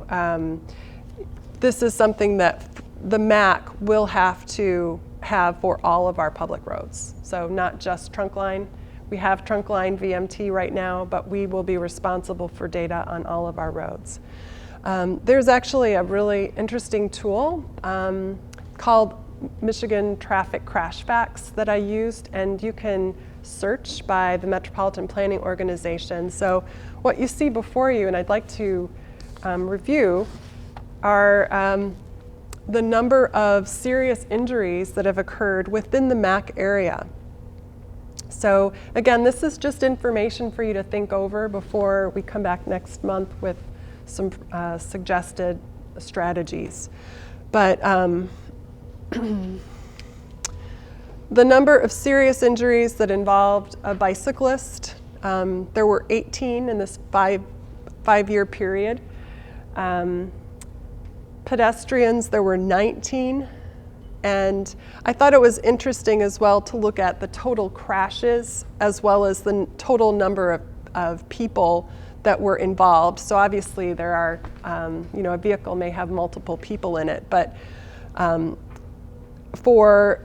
Speaker 14: this is something that the MACC will have to have for all of our public roads. So not just trunk line. We have trunk line VMT right now, but we will be responsible for data on all of our roads. There's actually a really interesting tool called Michigan Traffic Crash Facts that I used, and you can search by the Metropolitan Planning Organization. So what you see before you, and I'd like to review, are the number of serious injuries that have occurred within the MACC area. So again, this is just information for you to think over before we come back next month with some suggested strategies. But the number of serious injuries that involved a bicyclist, there were 18 in this five-year period. Pedestrians, there were 19. And I thought it was interesting as well to look at the total crashes as well as the total number of people that were involved. So obviously there are, you know, a vehicle may have multiple people in it, but for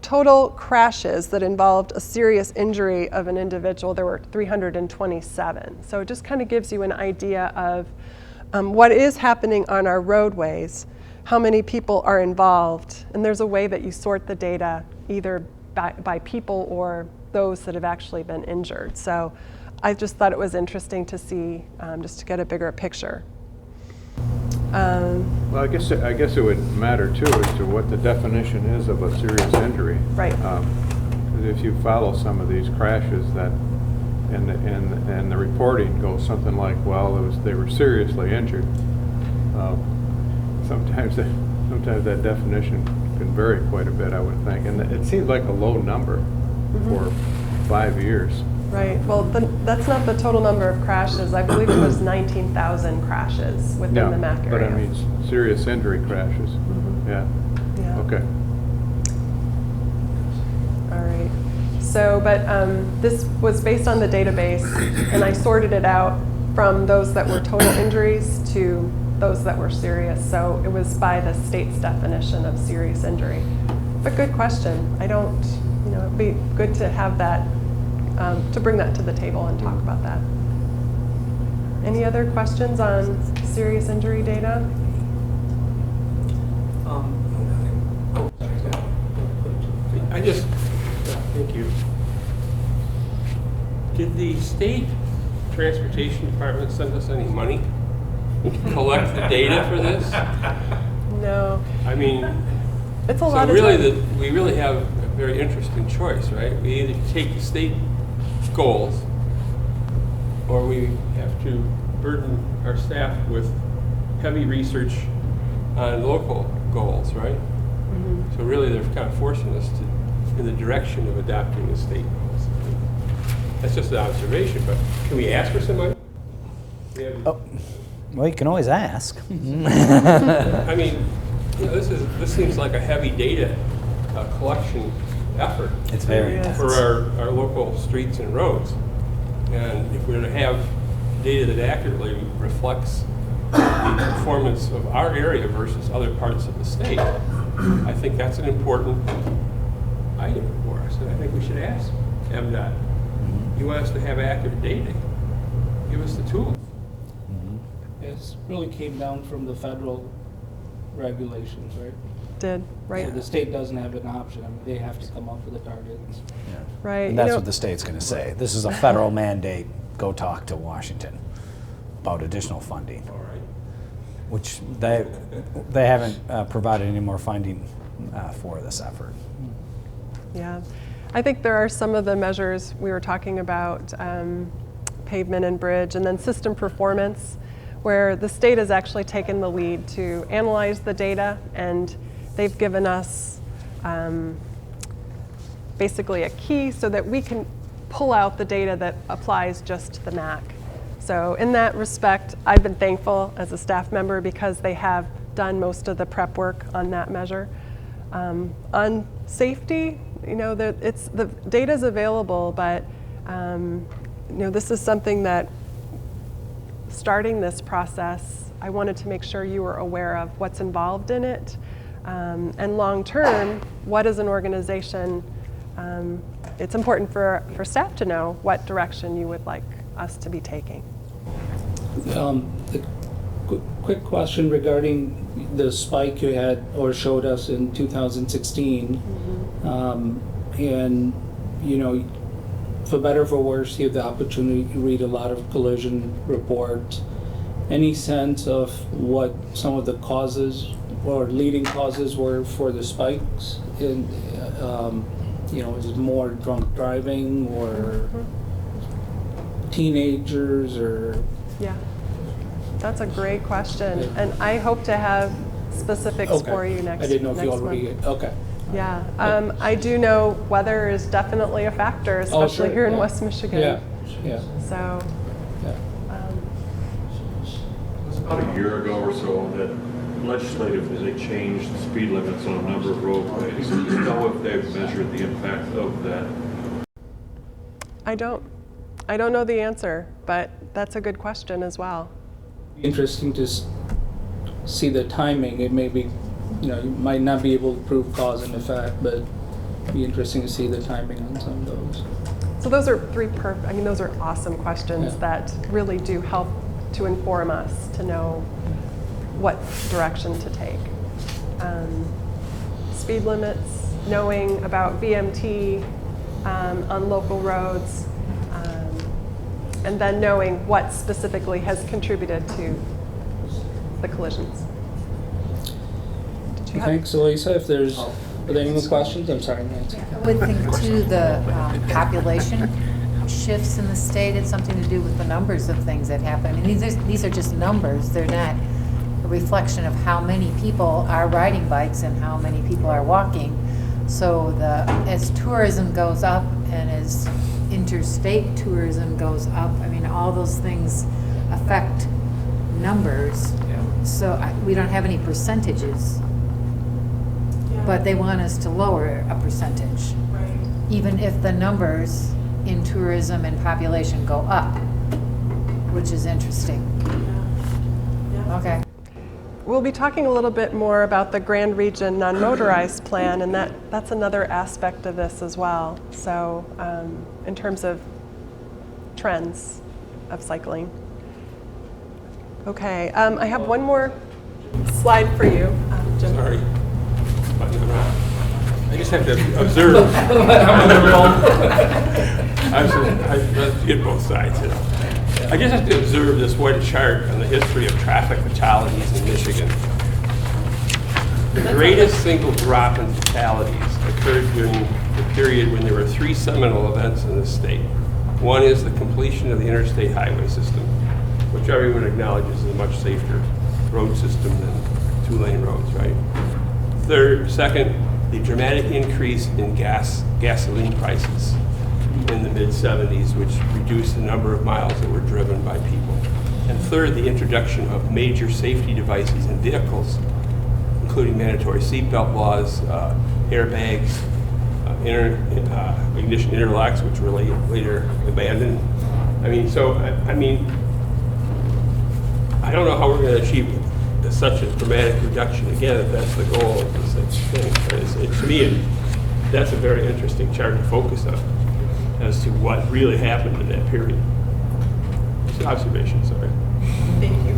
Speaker 14: total crashes that involved a serious injury of an individual, there were 327. So it just kind of gives you an idea of what is happening on our roadways, how many people are involved, and there's a way that you sort the data either by people or those that have actually been injured. So I just thought it was interesting to see, just to get a bigger picture.
Speaker 5: Well, I guess it would matter too as to what the definition is of a serious injury.
Speaker 14: Right.
Speaker 5: 'Cause if you follow some of these crashes, that and the reporting goes something like, well, they were seriously injured. Sometimes that definition can vary quite a bit, I would think, and it seems like a low number for 5 years.
Speaker 14: Right. Well, that's not the total number of crashes. I believe it was 19,000 crashes within the MACC area.
Speaker 5: But I mean serious injury crashes. Yeah.
Speaker 14: Yeah.
Speaker 5: Okay.
Speaker 14: All right. So, but this was based on the database, and I sorted it out from those that were total injuries to those that were serious. So it was by the state's definition of serious injury. But good question. I don't, you know, it'd be good to have that, to bring that to the table and talk about that. Any other questions on serious injury data?
Speaker 9: Thank you. Did the state transportation department send us any money to collect the data for this?
Speaker 14: No.
Speaker 9: I mean,
Speaker 14: it's a lot of
Speaker 9: really
Speaker 14: time.
Speaker 9: we really have a very interesting choice, right? We either take the state goals or we have to burden our staff with heavy research on local goals, right?
Speaker 14: Mm-hmm.
Speaker 9: So really they're kind of forcing us in the direction of adopting the state goals. That's just an observation, but can we ask for some money?
Speaker 10: Oh, well, you can always ask.
Speaker 9: I mean, you know, this seems like a heavy data collection effort.
Speaker 10: It's very intense.
Speaker 9: For our local streets and roads. And if we're going to have data that accurately reflects the performance of our area versus other parts of the state, I think that's an important item for us. And I think we should ask MDOT. You want us to have accurate data? Give us the tools.
Speaker 1: It really came down from the federal regulations, right?
Speaker 14: Right.
Speaker 1: So the state doesn't have an option. I mean, they have to come up with the targets.
Speaker 14: Right.
Speaker 10: And that's what the state's going to say. This is a federal mandate. Go talk to Washington about additional funding.
Speaker 9: All right.
Speaker 10: Which they haven't provided any more funding for this effort.
Speaker 14: Yeah. I think there are some of the measures we were talking about, pavement and bridge, and then system performance, where the state has actually taken the lead to analyze the data, and they've given us basically a key so that we can pull out the data that applies just to the MACC. So in that respect, I've been thankful as a staff member because they have done most of the prep work on that measure. On safety, you know, the data's available, but you know, this is something that starting this process, I wanted to make sure you were aware of what's involved in it, and long term, what is an organization? It's important for staff to know what direction you would like us to be taking.
Speaker 1: The quick question regarding the spike you had or showed us in 2016, and you know, for better or for worse, you have the opportunity to read a lot of collision reports. Any sense of what some of the causes or leading causes were for the spikes? In, you know, is it more drunk driving or teenagers or?
Speaker 14: Yeah, that's a great question, and I hope to have specifics for you next.
Speaker 1: I didn't know if you already.
Speaker 14: Month.
Speaker 1: Okay.
Speaker 14: Yeah, I do know weather is definitely a factor, especially here in West Michigan.
Speaker 1: Yeah.
Speaker 14: So.
Speaker 1: Yeah.
Speaker 4: It was about a year ago or so that legislatively they changed the speed limits on a number of roadways. Do you know if they've measured the impact of that?
Speaker 14: I don't. I don't know the answer, but that's a good question as well.
Speaker 1: Interesting to see the timing. It may be, you might not be able to prove cause and effect, but it'd be interesting to see the timing on some of those.
Speaker 14: So those are those are awesome questions that really do help to inform us to know what direction to take. Speed limits, knowing about VMT on local roads, and then knowing what specifically has contributed to the collisions.
Speaker 1: Thanks, Elisa. If there's are there any more questions? I'm sorry, Nancy.
Speaker 2: I would think too, the population shifts in the state, it's something to do with the numbers of things that happen. I mean, these are just numbers. They're not a reflection of how many people are riding bikes and how many people are walking. So as tourism goes up and as interstate tourism goes up, I mean, all those things affect numbers.
Speaker 11: Yeah.
Speaker 2: So we don't have any percentages, but they want us to lower a percentage.
Speaker 12: Right.
Speaker 2: Even if the numbers in tourism and population go up, which is interesting.
Speaker 12: Yeah.
Speaker 2: Okay.
Speaker 14: We'll be talking a little bit more about the Grand Region non-motorized plan, and that's another aspect of this as well. So in terms of trends of cycling. Okay, I have one more slide for you. Jim.
Speaker 9: Sorry. I just have to observe. Let's get both sides. I just have to observe this one chart on the history of traffic fatalities in Michigan. The greatest single drop in fatalities occurred during the period when there were 3 seminal events in the state. One is the completion of the interstate highway system, which everyone acknowledges is a much safer road system than 2-lane roads, right? Second, the dramatic increase in gasoline prices in the mid-70s, which reduced the number of miles that were driven by people. And third, the introduction of major safety devices in vehicles, including mandatory seatbelt laws, airbags, ignition interlocks, which were later abandoned. I don't know how we're going to achieve such a dramatic reduction again if that's the goal of this thing. To me, that's a very interesting chart to focus on as to what really happened in that period. Just an observation, sorry.
Speaker 14: Thank you.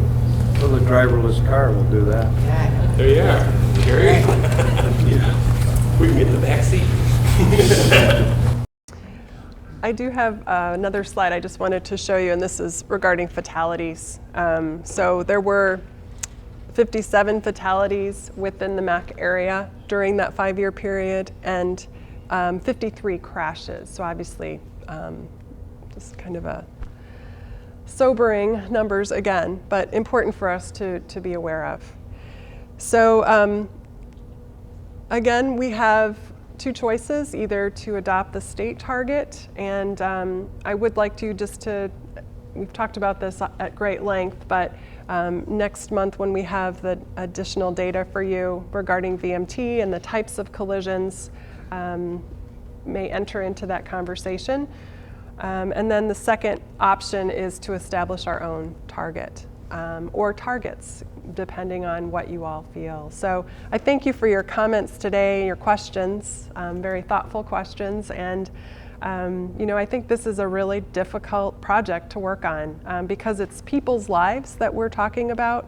Speaker 5: Well, the driverless car will do that.
Speaker 2: Yeah.
Speaker 9: There you are, Gary. Yeah. We can get in the back seat.
Speaker 14: I do have another slide I just wanted to show you, and this is regarding fatalities. So there were 57 fatalities within the MACC area during that 5-year period, and 53 crashes. So obviously, just kind of a sobering numbers again, but important for us to be aware of. So again, we have 2 choices, either to adopt the state target, and I would like to we've talked about this at great length, but next month when we have the additional data for you regarding VMT and the types of collisions may enter into that conversation. And then the second option is to establish our own target or targets, depending on what you all feel. So I thank you for your comments today, your questions, very thoughtful questions, and I think this is a really difficult project to work on because it's people's lives that we're talking about.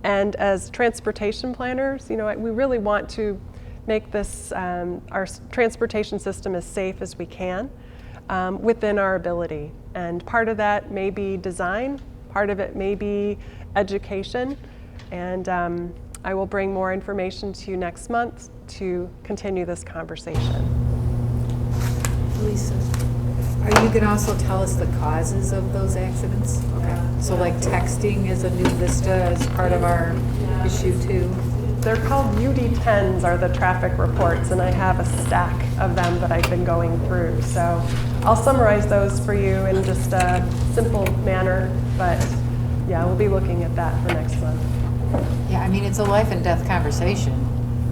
Speaker 14: And as transportation planners, we really want to make this, our transportation system as safe as we can within our ability. And part of that may be design, part of it may be education. And I will bring more information to you next month to continue this conversation.
Speaker 2: Lisa, are you going to also tell us the causes of those accidents? Okay. So like texting is a new vista as part of our issue too?
Speaker 14: They're called UD10s, are the traffic reports, and I have a stack of them that I've been going through. So I'll summarize those for you in just a simple manner, but yeah, we'll be looking at that for next month.
Speaker 2: Yeah, I mean, it's a life and death conversation.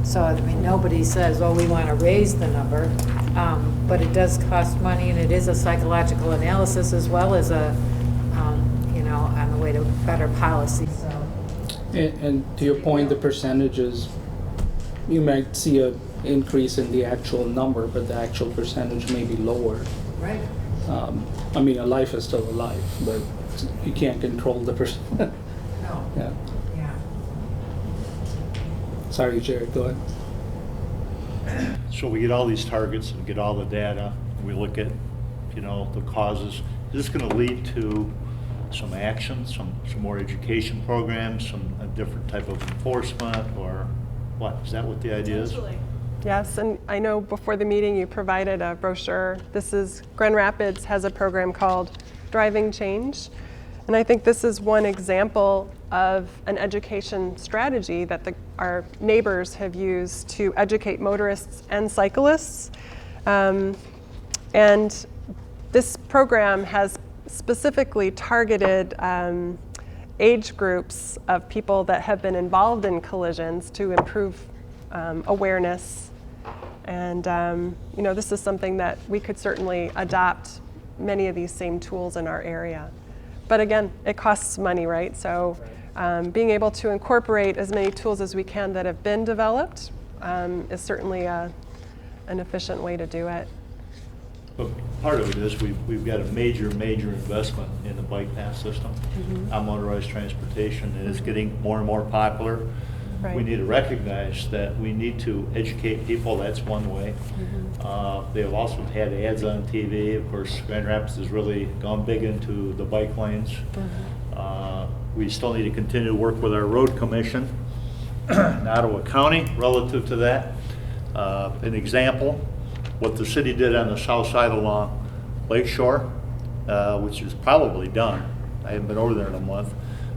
Speaker 2: So, I mean, nobody says, oh, we want to raise the number, but it does cost money, and it is a psychological analysis as well as a, on the way to better policy, so.
Speaker 1: And to your point, the percentages, you might see an increase in the actual number, but the actual percentage may be lower.
Speaker 2: Right.
Speaker 1: I mean, a life is still a life, but you can't control the percent.
Speaker 2: No.
Speaker 1: Yeah.
Speaker 2: Yeah.
Speaker 1: Sorry, Jared, go ahead.
Speaker 16: So we get all these targets and get all the data, we look at, the causes. Is this going to lead to some action, some more education programs, a different type of enforcement, or what? Is that what the idea is?
Speaker 14: Yes, and I know before the meeting you provided a brochure. Grand Rapids has a program called Driving Change, and I think this is one example of an education strategy that our neighbors have used to educate motorists and cyclists. And this program has specifically targeted age groups of people that have been involved in collisions to improve awareness. And this is something that we could certainly adopt many of these same tools in our area. But again, it costs money, right? So being able to incorporate as many tools as we can that have been developed is certainly an efficient way to do it.
Speaker 16: But part of it is we've got a major investment in the bike pass system, on motorized transportation, and it's getting more and more popular.
Speaker 14: Right.
Speaker 16: We need to recognize that we need to educate people. That's one way. They have also had ads on TV. Of course, Grand Rapids has really gone big into the bike lanes. We still need to continue to work with our road commission in Ottawa County relative to that. An example, what the city did on the south side along Lakeshore, which is probably done. I haven't been over there in a month.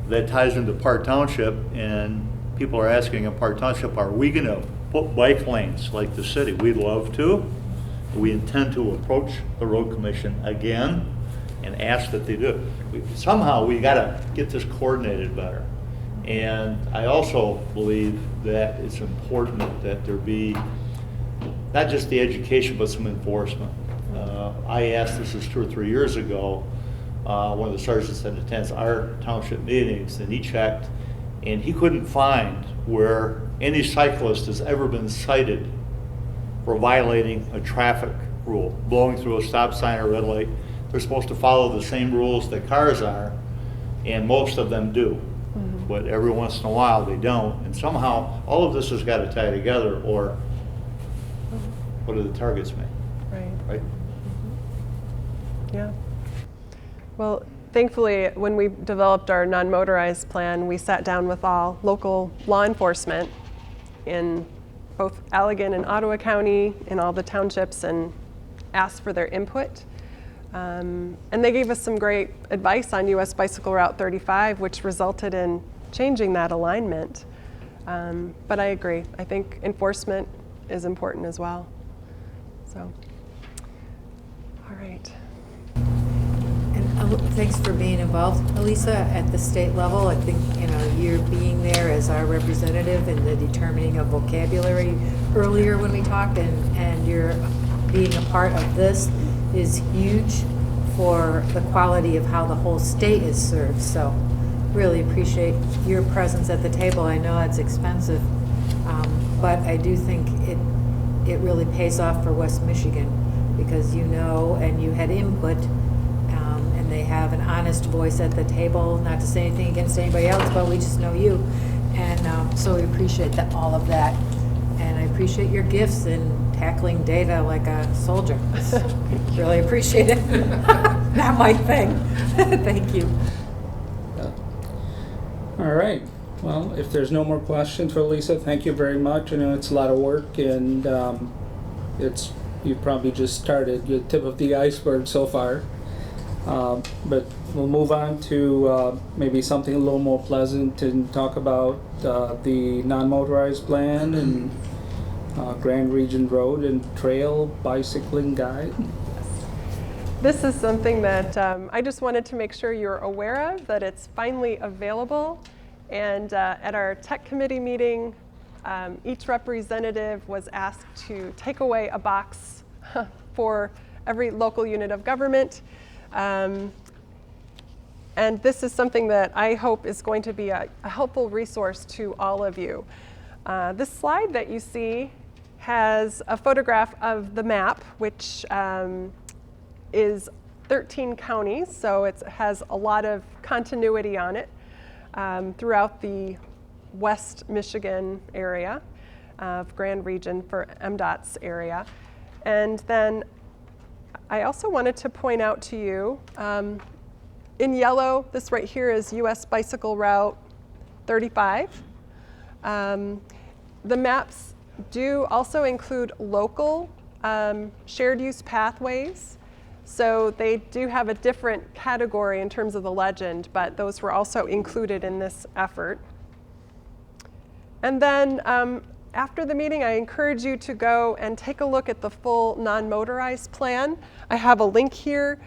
Speaker 16: That ties into Park Township, and people are asking in Park Township, are we going to put bike lanes like the city? We'd love to. We intend to approach the road commission again and ask that they do. Somehow we got to get this coordinated better. And I also believe that it's important that there be not just the education, but some enforcement. I asked, this is 2 or 3 years ago, one of the sergeants that attends our township meetings, and he checked, and he couldn't find where any cyclist has ever been cited for violating a traffic rule, blowing through a stop sign or red light. They're supposed to follow the same rules that cars are, and most of them do. But every once in a while they don't, and somehow all of this has got to tie together, or what do the targets mean? Right?
Speaker 14: Yeah. Well, thankfully, when we developed our non-motorized plan, we sat down with all local law enforcement in both Allegan and Ottawa County, in all the townships, and asked for their input. And they gave us some great advice on US Bicycle Route 35, which resulted in changing that alignment. But I agree. I think enforcement is important as well. So, all right.
Speaker 2: And thanks for being involved, Elisa, at the state level. I think, you're being there as our representative in the determining of vocabulary earlier when we talked, and you're being a part of this is huge for the quality of how the whole state is served. So really appreciate your presence at the table. I know it's expensive, but I do think it really pays off for West Michigan, because and you had input, and they have an honest voice at the table. Not to say anything against anybody else, but we just know you, and so we appreciate all of that, and I appreciate your gifts in tackling data like a soldier. Really appreciate it. Not my thing. Thank you.
Speaker 1: All right. Well, if there's no more questions for Lisa, thank you very much. I know it's a lot of work, and you probably just started the tip of the iceberg so far. But we'll move on to maybe something a little more pleasant and talk about the non-motorized plan and Grand Region Road and Trail Bicycling Guide.
Speaker 14: This is something that I just wanted to make sure you're aware of, that it's finally available. And at our tech committee meeting Each representative was asked to take away a box for every local unit of government. And this is something that I hope is going to be a helpful resource to all of you. This slide that you see has a photograph of the map, which is 13 counties, so it has a lot of continuity on it throughout the West Michigan area of Grand Region for MDOT's area. And then I also wanted to point out to you, in yellow, this right here is US Bicycle Route 35. The maps do also include local shared use pathways. So they do have a different category in terms of the legend, but those were also included in this effort. And then after the meeting, I encourage you to go and take a look at the full non-motorized plan. I have a link here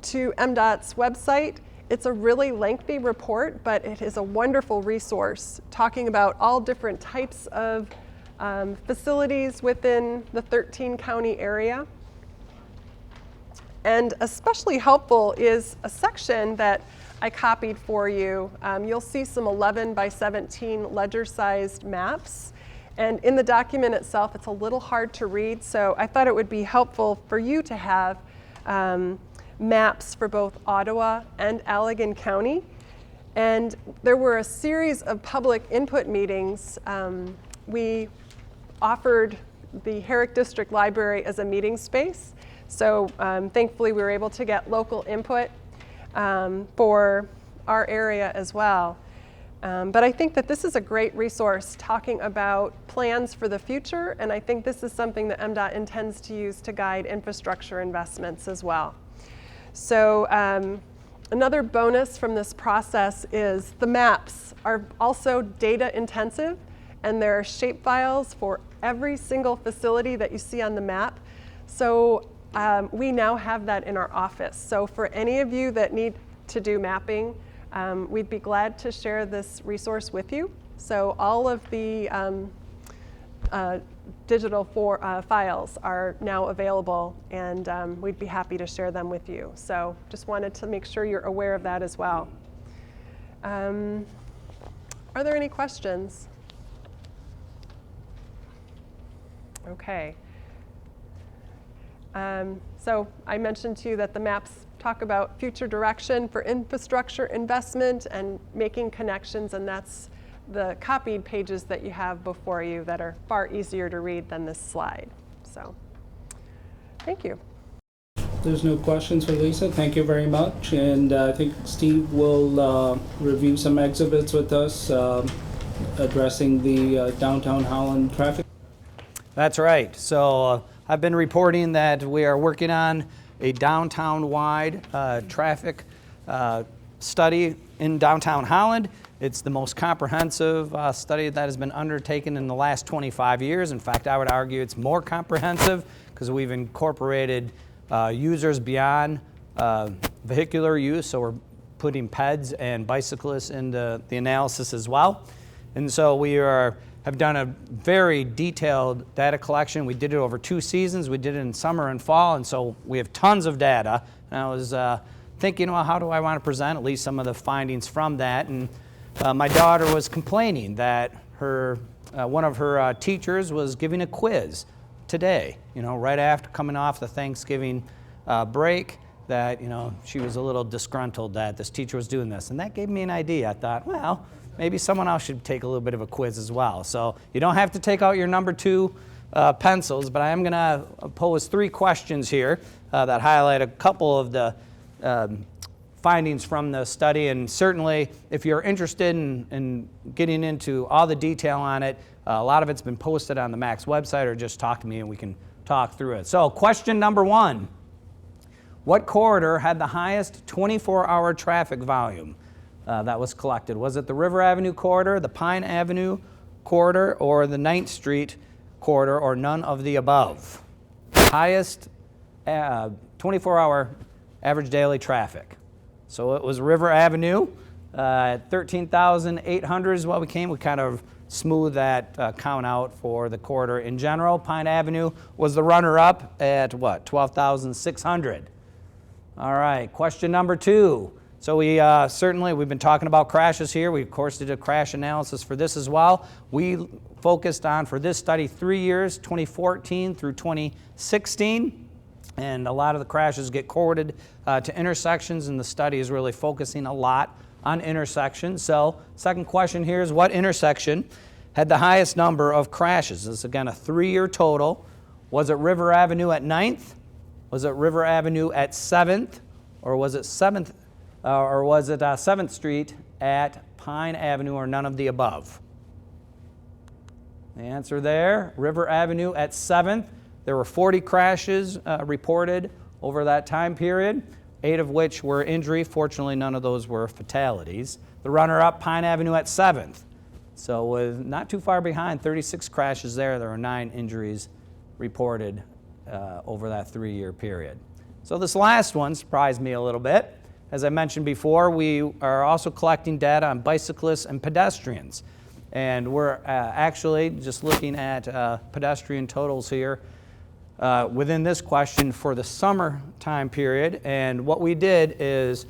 Speaker 14: to MDOT's website. It's a really lengthy report, but it is a wonderful resource talking about all different types of facilities within the 13 county area. And especially helpful is a section that I copied for you. You'll see some 11 by 17 ledger-sized maps. And in the document itself, it's a little hard to read, so I thought it would be helpful for you to have maps for both Ottawa and Allegan County. And there were a series of public input meetings. We offered the Herrick District Library as a meeting space. So thankfully, we were able to get local input for our area as well. But I think that this is a great resource talking about plans for the future, and I think this is something that MDOT intends to use to guide infrastructure investments as well. So another bonus from this process is the maps are also data intensive, and there are shape files for every single facility that you see on the map. So we now have that in our office. So for any of you that need to do mapping, we'd be glad to share this resource with you. So all of the digital files are now available, and we'd be happy to share them with you. So just wanted to make sure you're aware of that as well. Are there any questions? Okay. So I mentioned to you that the maps talk about future direction for infrastructure investment and making connections, and that's the copied pages that you have before you that are far easier to read than this slide. So thank you.
Speaker 1: There's no questions for Lisa. Thank you very much. And I think Steve will review some exhibits with us addressing the downtown Holland traffic.
Speaker 10: That's right. So I've been reporting that we are working on a downtown-wide traffic study in downtown Holland. It's the most comprehensive study that has been undertaken in the last 25 years. In fact, I would argue it's more comprehensive because we've incorporated users beyond vehicular use, so we're putting peds and bicyclists into the analysis as well. And so we have done a very detailed data collection. We did it over 2 seasons. We did it in summer and fall, and so we have tons of data. And I was thinking, well, how do I want to present at least some of the findings from that? And my daughter was complaining that one of her teachers was giving a quiz today, right after coming off the Thanksgiving break, that, she was a little disgruntled that this teacher was doing this. And that gave me an idea. I thought, well, maybe someone else should take a little bit of a quiz as well. So you don't have to take out your number 2 pencils, but I am going to pose 3 questions here that highlight a couple of the findings from the study. And certainly, if you're interested in getting into all the detail on it, a lot of it's been posted on the MACC website, or just talk to me and we can talk through it. So question number 1, what corridor had the highest 24-hour traffic volume that was collected? Was it the River Avenue corridor, the Pine Avenue corridor, or the 9th Street corridor, or none of the above? Highest 24-hour average daily traffic. So it was River Avenue. 13,800 is what we came. We kind of smooth that count out for the quarter in general. Pine Avenue was the runner-up at what, 12,600. All right, question number 2. So we've been talking about crashes here. We, of course, did a crash analysis for this as well. We focused on, for this study, 3 years, 2014 through 2016. And a lot of the crashes get correlated to intersections, and the study is really focusing a lot on intersections. So second question here is, what intersection had the highest number of crashes? This is, again, a 3-year total. Was it River Avenue at 9th? Was it River Avenue at 7th? Or was it 7th Street at Pine Avenue, or none of the above? The answer there, River Avenue at 7th. There were 40 crashes reported over that time period, 8 of which were injury. Fortunately, none of those were fatalities. The runner-up, Pine Avenue at 7th. So with not too far behind, 36 crashes there. There were 9 injuries reported over that 3-year period. So this last one surprised me a little bit. As I mentioned before, we are also collecting data on bicyclists and pedestrians. And we're actually just looking at pedestrian totals here within this question for the summer time period. And what we did is,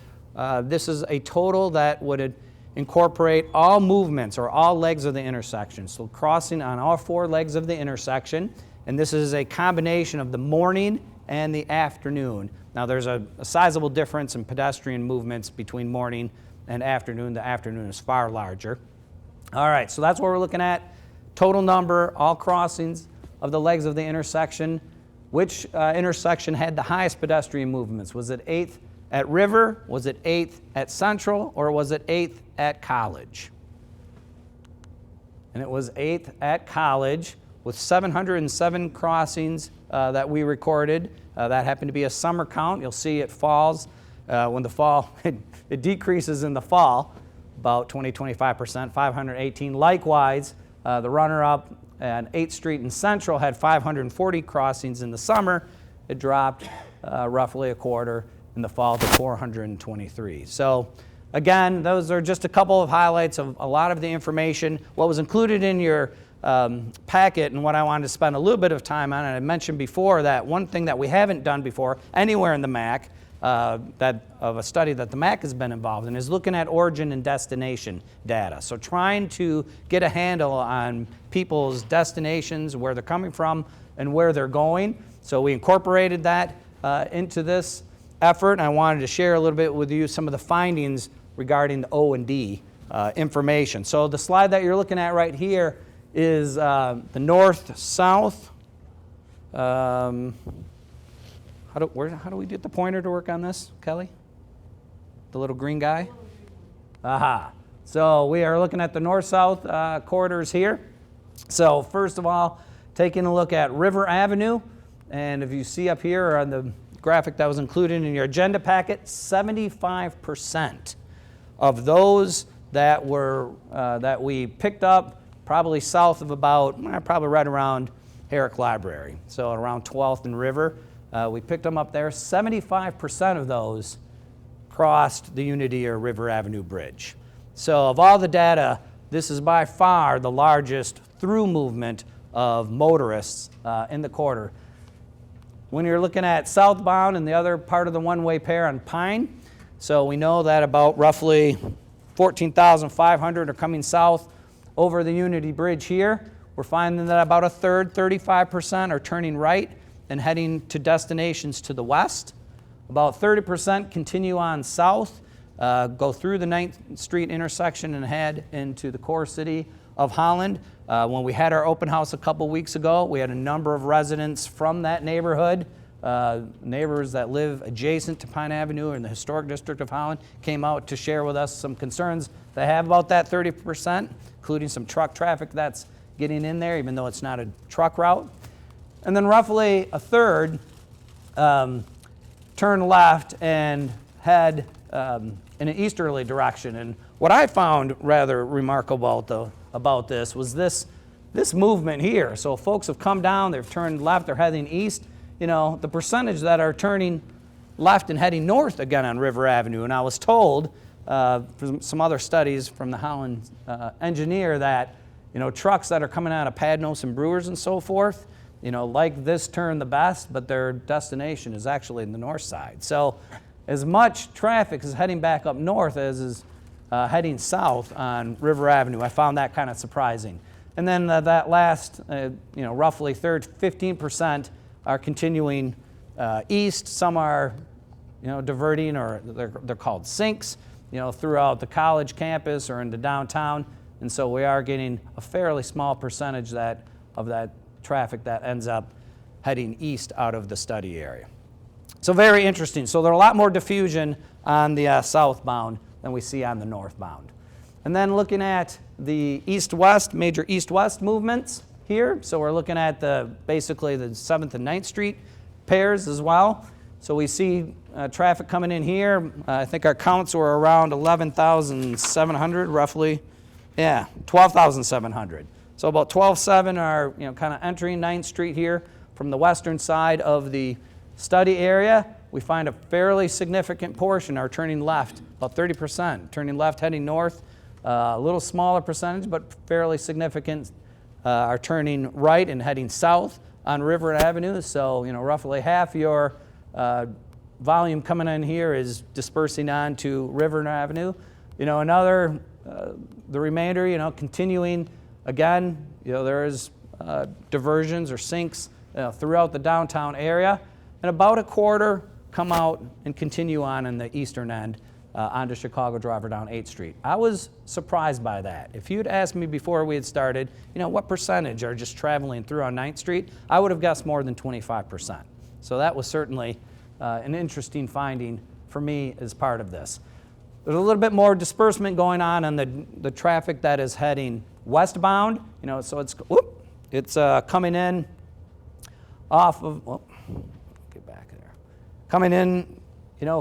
Speaker 10: this is a total that would incorporate all movements or all legs of the intersection. So crossing on all 4 legs of the intersection. And this is a combination of the morning and the afternoon. Now there's a sizable difference in pedestrian movements between morning and afternoon. The afternoon is far larger. All right, so that's what we're looking at. Total number, all crossings of the legs of the intersection. Which intersection had the highest pedestrian movements? Was it 8th at River? Was it 8th at Central? Or was it 8th at College? And it was 8th at College with 707 crossings that we recorded. That happened to be a summer count. You'll see it falls when the fall, it decreases in the fall, about 20-25%, 518. Likewise, the runner-up at 8th Street and Central had 540 crossings in the summer. It dropped roughly a quarter in the fall to 423. So again, those are just a couple of highlights of a lot of the information. What was included in your packet and what I wanted to spend a little bit of time on, and I mentioned before that one thing that we haven't done before anywhere in the MACC, of a study that the MACC has been involved in, is looking at origin and destination data. So trying to get a handle on people's destinations, where they're coming from and where they're going. So we incorporated that into this effort, and I wanted to share a little bit with you some of the findings regarding the O&D information. So the slide that you're looking at right here is the north-south. How do we get the pointer to work on this, Kelly? The little green guy? Aha. So we are looking at the north-south corridors here. So first of all, taking a look at River Avenue, and if you see up here on the graphic that was included in your agenda packet, 75% of those that we picked up probably south of about, probably right around Herrick Library, so around 12th and River. We picked them up there. 75% of those crossed the Unity or River Avenue Bridge. So of all the data, this is by far the largest through movement of motorists in the quarter. When you're looking at southbound and the other part of the one-way pair on Pine, so we know that about roughly 14,500 are coming south over the Unity Bridge here. We're finding that about a third, 35%, are turning right and heading to destinations to the west. About 30% continue on south, go through the 9th Street intersection and head into the core city of Holland. When we had our open house a couple weeks ago, we had a number of residents from that neighborhood, neighbors that live adjacent to Pine Avenue in the historic district of Holland, came out to share with us some concerns they have about that 30%, including some truck traffic that's getting in there, even though it's not a truck route. And then roughly a third turn left and head in an easterly direction. And what I found rather remarkable about this was this movement here. So folks have come down, they've turned left, they're heading east. You know, the percentage that are turning left and heading north again on River Avenue. And I was told from some other studies from the Holland engineer that, trucks that are coming out of Padnos and Brewers and so forth, like this turn the best, but their destination is actually in the north side. So as much traffic is heading back up north as is heading south on River Avenue. I found that kind of surprising. And then that last, roughly 15% are continuing east. Some are, diverting, or they're called sinks, throughout the college campus or into downtown. And so we are getting a fairly small percentage of that traffic that ends up heading east out of the study area. So very interesting. So there's a lot more diffusion on the southbound than we see on the northbound. And then looking at the east-west, major east-west movements here. So we're looking at basically the 7th and 9th Street pairs as well. So we see traffic coming in here. I think our counts were around 11,700 roughly. Yeah, 12,700. So about 12,700 are kind of entering 9th Street here from the western side of the study area. We find a fairly significant portion are turning left, about 30%, turning left heading north. A little smaller percentage, but fairly significant, are turning right and heading south on River Avenue. So, roughly half your volume coming in here is dispersing on to River Avenue. The remainder, continuing again, there is diversions or sinks throughout the downtown area. And about a quarter come out and continue on in the eastern end onto Chicago Drive or down 8th Street. I was surprised by that. If you'd asked me before we had started, what percentage are just traveling through on 9th Street, I would have guessed more than 25%. So that was certainly an interesting finding for me as part of this. There's a little bit more disbursement going on the traffic that is heading westbound. So it's coming in off of, get back there. Coming in,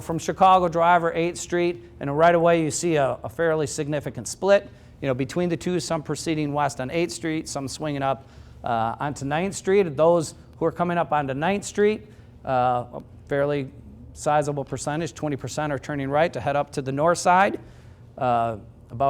Speaker 10: from Chicago Drive or 8th Street, and right away you see a fairly significant split, between the two, some proceeding west on 8th Street, some swinging up onto 9th Street. Those who are coming up onto 9th Street, a fairly sizable percentage, 20% are turning right to head up to the north side. About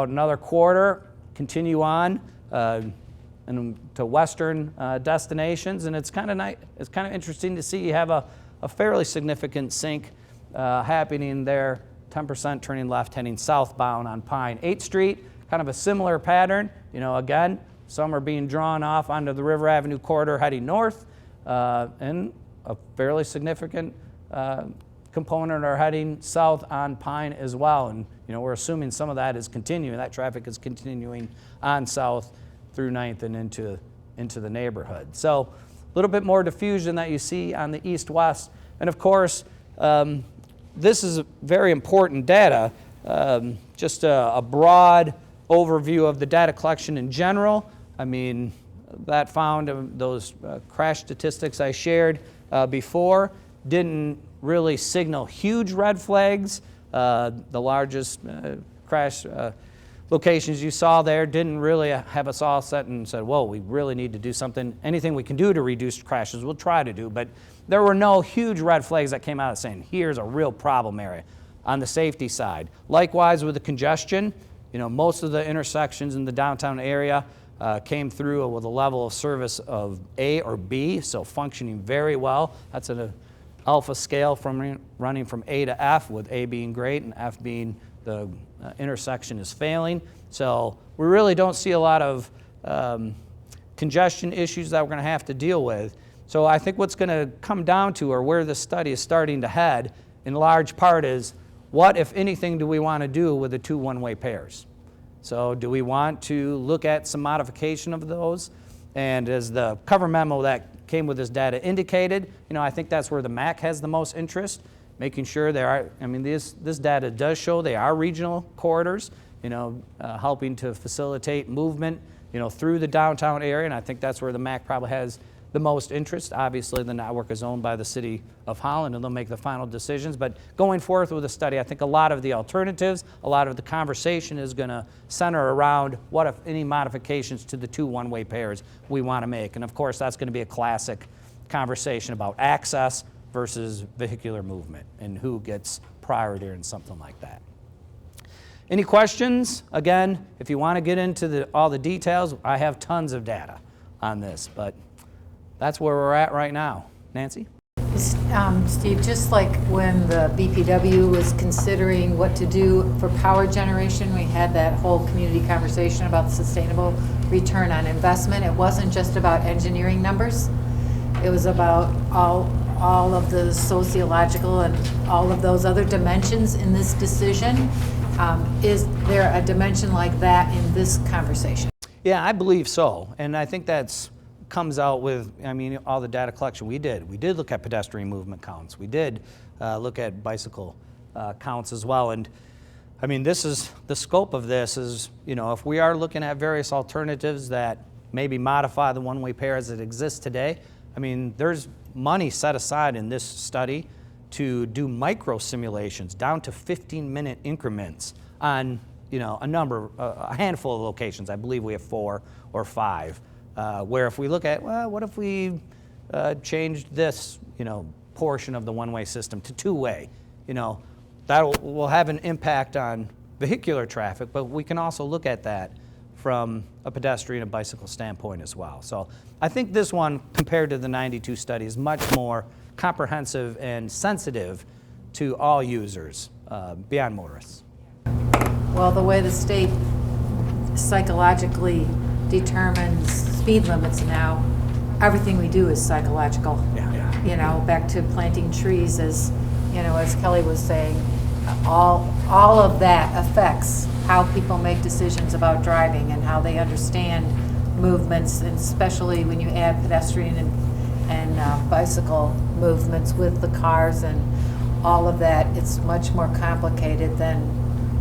Speaker 10: another quarter continue on and to western destinations, and it's kind of interesting to see you have a fairly significant sink happening there, 10% turning left, heading southbound on Pine. 8th Street, kind of a similar pattern. Again, some are being drawn off onto the River Avenue corridor heading north, and a fairly significant component are heading south on Pine as well. And we're assuming some of that is continuing. That traffic is continuing on south through 9th and into the neighborhood. So a little bit more diffusion that you see on the east-west. And of course, this is very important data, just a broad overview of the data collection in general. I mean, that found those crash statistics I shared before didn't really signal huge red flags. The largest crash locations you saw there didn't really have us all set and said, whoa, we really need to do something. Anything we can do to reduce crashes, we'll try to do. But there were no huge red flags that came out saying, here's a real problem area on the safety side. Likewise with the congestion, most of the intersections in the downtown area came through with a level of service of A or B, so functioning very well. That's an alpha scale running from A to F, with A being great and F being the intersection is failing. So we really don't see a lot of congestion issues that we're going to have to deal with. So I think what's going to come down to, or where this study is starting to head in large part, is what, if anything, do we want to do with the two one-way pairs? So do we want to look at some modification of those? And as the cover memo that came with this data indicated, I think that's where the MACC has the most interest, making sure there are, this data does show they are regional corridors, helping to facilitate movement, through the downtown area, and I think that's where the MACC probably has the most interest. Obviously, the network is owned by the City of Holland, and they'll make the final decisions. But going forth with the study, I think a lot of the alternatives, a lot of the conversation is going to center around what, if any, modifications to the two one-way pairs we want to make. And of course, that's going to be a classic conversation about access versus vehicular movement and who gets priority in something like that. any questions? Again, if you want to get into all the details, I have tons of data on this, but that's where we're at right now. Nancy?
Speaker 2: Steve, just like when the BPW was considering what to do for power generation, we had that whole community conversation about the sustainable return on investment. It wasn't just about engineering numbers. It was about all of the sociological and all of those other dimensions in this decision. Is there a dimension like that in this conversation?
Speaker 10: Yeah, I believe so. And I think that's comes out with, I mean, all the data collection we did. We did look at pedestrian movement counts. We did look at bicycle counts as well. And I mean, this is, the scope of this is, you know, if we are looking at various alternatives that maybe modify the one-way pair as it exists today, I mean, there's money set aside in this study to do micro simulations down to 15-minute increments on, you know, a handful of locations. I believe we have 4 or 5. Where if we look at, well, what if we changed this, you know, portion of the one-way system to two-way? You know, that will have an impact on vehicular traffic, but we can also look at that from a pedestrian and bicycle standpoint as well. So I think this one, compared to the 92 study, is much more comprehensive and sensitive to all users beyond motorists.
Speaker 2: Well, the way the state psychologically determines speed limits now, everything we do is psychological.
Speaker 10: Yeah.
Speaker 2: You know, back to planting trees, as you know, as Kelly was saying, all of that affects how people make decisions about driving and how they understand movements, and especially when you add pedestrian and bicycle movements with the cars and all of that. It's much more complicated than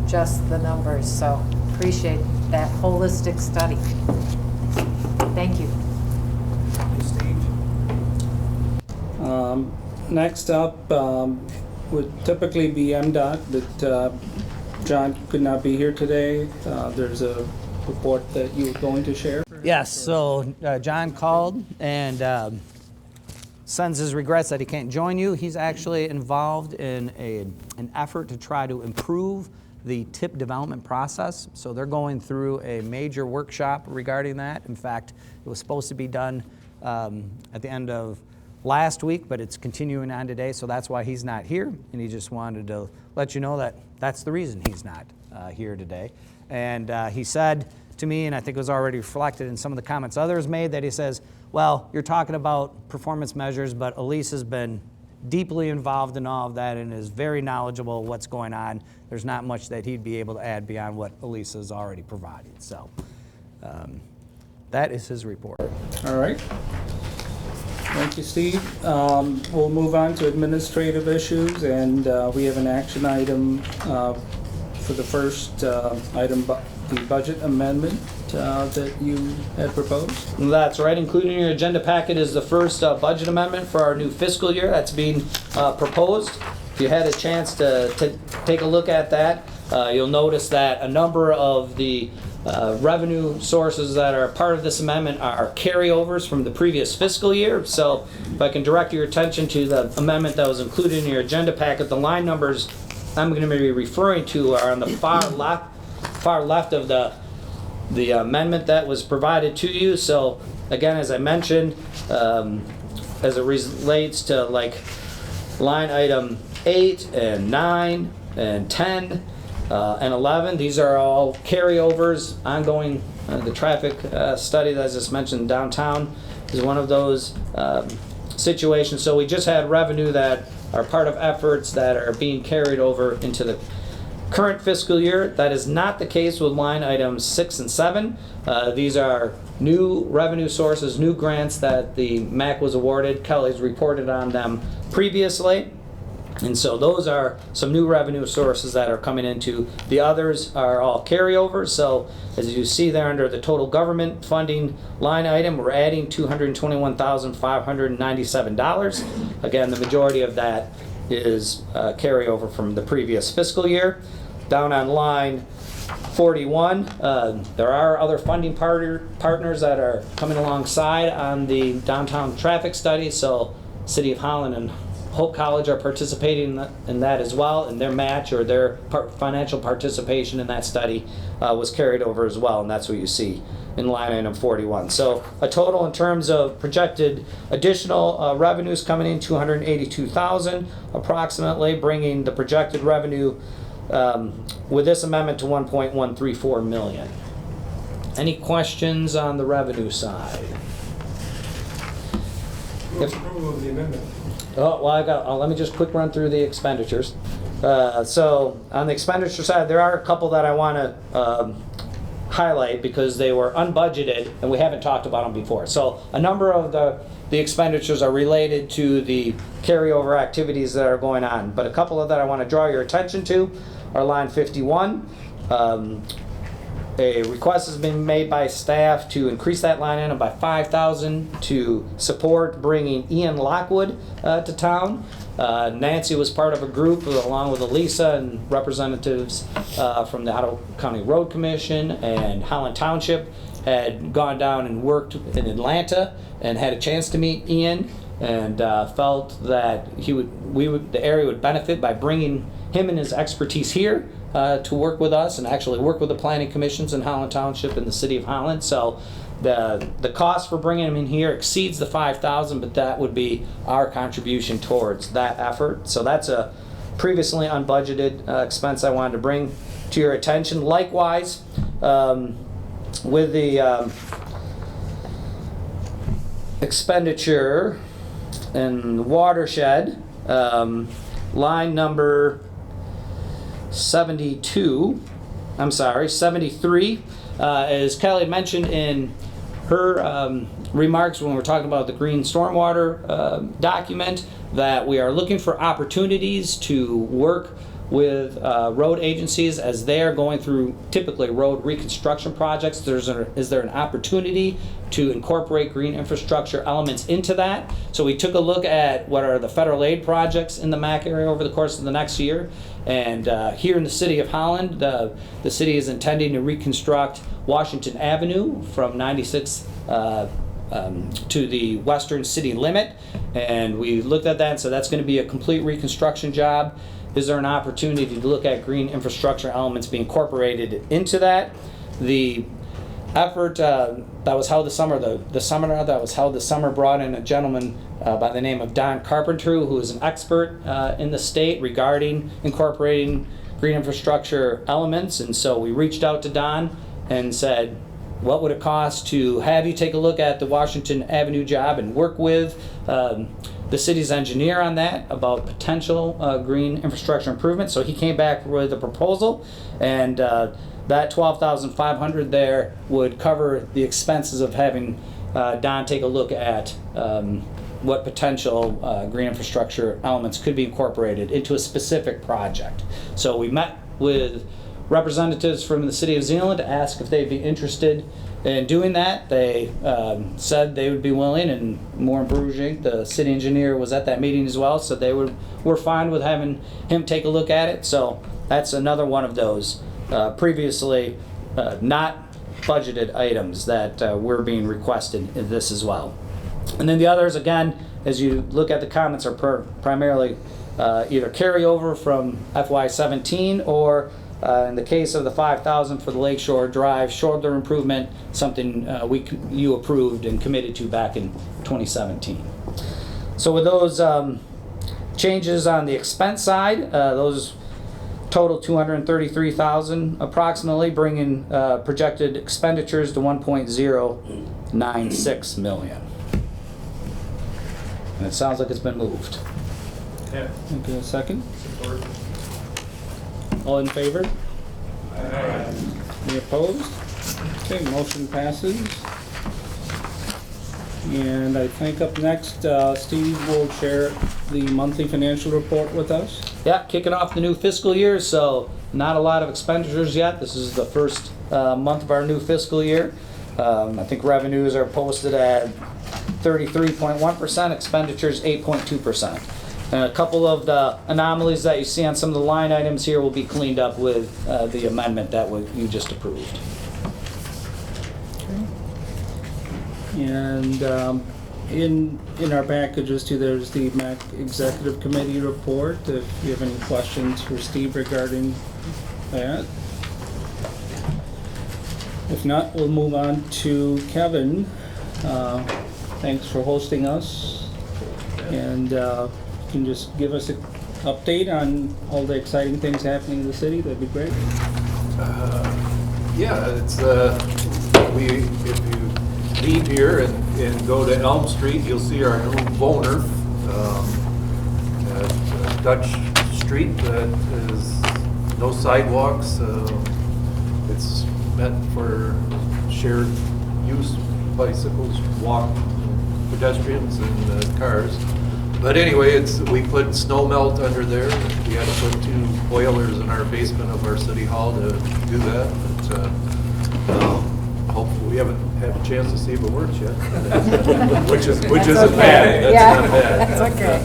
Speaker 2: just the numbers. So appreciate that holistic study. Thank you.
Speaker 1: Next up would typically be MDOT, but John could not be here today. There's a report that you were going to share.
Speaker 10: Yes, so John called and sends his regrets that he can't join you. He's actually involved in an effort to try to improve the TIP development process. So they're going through a major workshop regarding that. In fact, it was supposed to be done at the end of last week, but it's continuing on today, so that's why he's not here. And he just wanted to let you know that that's the reason he's not here today. And he said to me, and I think it was already reflected in some of the comments others made, that he says, well, you're talking about performance measures, but Elise has been deeply involved in all of that and is very knowledgeable of what's going on. There's not much that he'd be able to add beyond what Elise has already provided. So that is his report.
Speaker 1: All right. Thank you, Steve. We'll move on to administrative issues, and we have an action item for the first item, the budget amendment that you had proposed.
Speaker 10: That's right. Included in your agenda packet is the first budget amendment for our new fiscal year that's being proposed. If you had a chance to take a look at that, you'll notice that a number of the revenue sources that are part of this amendment are carryovers from the previous fiscal year. So if I can direct your attention to the amendment that was included in your agenda packet, the line numbers I'm going to be referring to are on the far left of the amendment that was provided to you. So again, as I mentioned, as it relates to like line item 8 and 9 and 10 and 11, these are all carryovers, ongoing. The traffic study that I just mentioned downtown is one of those situations. So we just had revenue that are part of efforts that are being carried over into the current fiscal year. That is not the case with line items 6 and 7. These are new revenue sources, new grants that the MACC was awarded. Kelly's reported on them previously. And so those are some new revenue sources that are coming into. The others are all carryovers. So as you see there under the total government funding line item, we're adding $221,597. Again, the majority of that is carryover from the previous fiscal year. Down on line 41, there are other funding partners that are coming alongside on the downtown traffic study. So City of Holland and Hope College are participating in that as well, and their match or their financial participation in that study was carried over as well, and that's what you see in line item 41. So a total in terms of projected additional revenues coming in, $282,000 approximately, bringing the projected revenue with this amendment to $1.134 million. Any questions on the revenue side?
Speaker 9: Approval of the amendment.
Speaker 10: Oh, well, let me just quick run through the expenditures. So on the expenditure side, there are a couple that I want to highlight because they were unbudgeted and we haven't talked about them before. So a number of the expenditures are related to the carryover activities that are going on, but a couple of that I want to draw your attention to are line 51. A request has been made by staff to increase that line item by $5,000 to support bringing Ian Lockwood to town. Nancy was part of a group along with Elisa and representatives from the Ottawa County Road Commission and Holland Township had gone down and worked in Atlanta and had a chance to meet Ian and felt that the area would benefit by bringing him and his expertise here to work with us and actually work with the planning commissions in Holland Township and the city of Holland. So the cost for bringing him in here exceeds the $5,000, but that would be our contribution towards that effort. So that's a previously unbudgeted expense I wanted to bring to your attention. Likewise, with the expenditure in watershed, line number 73, as Kelly mentioned in her remarks when we're talking about the green stormwater document, that we are looking for opportunities to work with road agencies as they are going through typically road reconstruction projects. Is there an opportunity to incorporate green infrastructure elements into that? So we took a look at what are the federal aid projects in the MACC area over the course of the next year. And here in the city of Holland, the city is intending to reconstruct Washington Avenue from 96 to the western city limit. And we looked at that, so that's going to be a complete reconstruction job. Is there an opportunity to look at green infrastructure elements being incorporated into that? The effort that was held this summer, the seminar that was held this summer brought in a gentleman by the name of Don Carpenter, who is an expert in the state regarding incorporating green infrastructure elements. And so we reached out to Don and said, what would it cost to have you take a look at the Washington Avenue job and work with the city's engineer on that about potential green infrastructure improvements? So he came back with a proposal, and that $12,500 there would cover the expenses of having Don take a look at what potential green infrastructure elements could be incorporated into a specific project. So we met with representatives from the city of Zeeland to ask if they'd be interested in doing that. They said they would be willing, and Moore and Bruges, the city engineer, was at that meeting as well, so they were fine with having him take a look at it. So that's another one of those previously not budgeted items that were being requested in this as well. And then the others, again, as you look at the comments, are primarily either carryover from FY17 or in the case of the $5,000 for the Lakeshore Drive shoulder improvement, something you approved and committed to back in 2017. So with those changes on the expense side, those total $233,000 approximately, bringing projected expenditures to $1.096 million. And it sounds like it's been moved.
Speaker 11: Yeah.
Speaker 1: Okay, a second.
Speaker 11: Support.
Speaker 1: All in favor?
Speaker 11: Aye.
Speaker 1: Any opposed? Okay, motion passes. And I think up next, Steve will share the monthly financial report with us.
Speaker 10: Yeah, kicking off the new fiscal year, so not a lot of expenditures yet. This is the first month of our new fiscal year. I think revenues are posted at 33.1%, expenditures 8.2%. And a couple of the anomalies that you see on some of the line items here will be cleaned up with the amendment that you just approved.
Speaker 1: And in our packages too, there's the MAC Executive Committee report. If you have any questions for Steve regarding that. If not, we'll move on to Kevin. Thanks for hosting us. And you can just give us an update on all the exciting things happening in the city. That'd be great.
Speaker 15: Yeah, it's, if you leave here and go to Elm Street, you'll see our new Woner, at Dutch Street that is no sidewalks. It's meant for shared use, bicycles, walk, pedestrians, and cars. But anyway, we put snow melt under there. We had to put 2 boilers in our basement of our city hall to do that. But, hopefully, we haven't had a chance to see if it works yet, which isn't bad. That's not bad.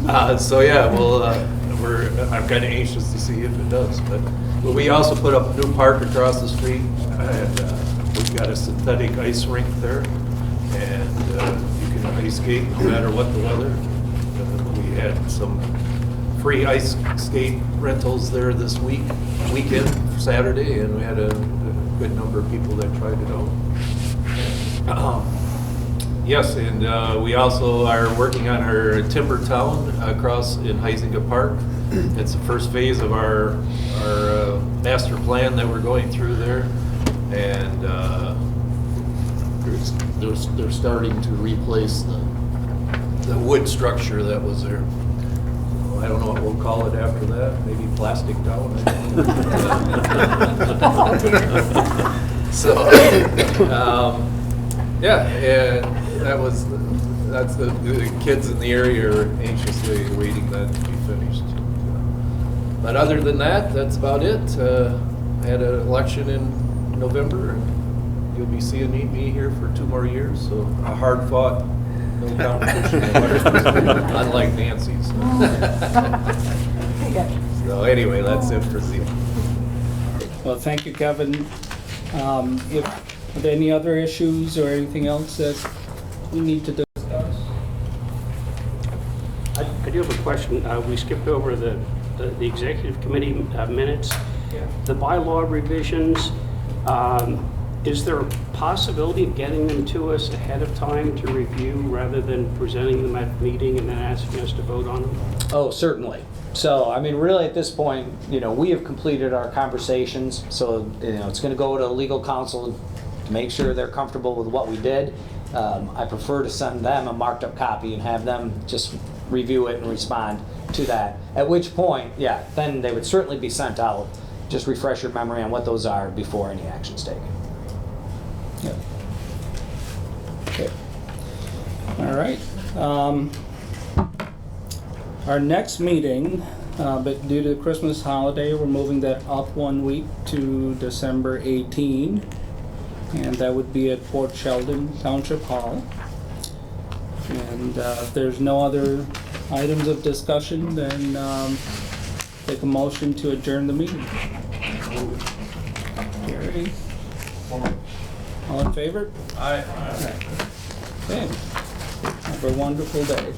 Speaker 2: That's okay.
Speaker 15: So yeah, well, I'm kind of anxious to see if it does. But we also put up a new park across the street, and we've got a synthetic ice rink there, and you can ice skate no matter what the weather. We had some free ice skate rentals there this weekend, Saturday, and we had a good number of people that tried it out. Yes, and we also are working on our Timber Town across in Huizinga Park. It's the first phase of our master plan that we're going through there, and they're starting to replace the wood structure that was there. I don't know what we'll call it after that. Maybe Plastic Town. So, yeah, and that's the kids in the area are anxiously waiting that to be finished. But other than that, that's about it. I had an election in November, and you'll be seeing me here for 2 more years. So a hard fought. No competition, unlike Nancy's. So anyway, that's it for Zia.
Speaker 1: Well, thank you, Kevin. If are there any other issues or anything else that we need to discuss?
Speaker 8: I do have a question. We skipped over the executive committee minutes.
Speaker 1: Yeah.
Speaker 8: The bylaw revisions, is there a possibility of getting them to us ahead of time to review rather than presenting them at the meeting and then asking us to vote on them?
Speaker 10: Oh, certainly. So, I mean, really at this point, we have completed our conversations, so, it's going to go to legal counsel to make sure they're comfortable with what we did. I prefer to send them a marked up copy and have them just review it and respond to that. At which point, yeah, then they would certainly be sent out. Just refresh your memory on what those are before any action's taken.
Speaker 1: Yeah. Okay. All right. Our next meeting, but due to the Christmas holiday, we're moving that up 1 week to December 18, and that would be at Port Sheldon Township Hall. And if there's no other items of discussion, then take a motion to adjourn the meeting. Gary? All in favor?
Speaker 11: Aye.
Speaker 1: Okay. Have a wonderful day.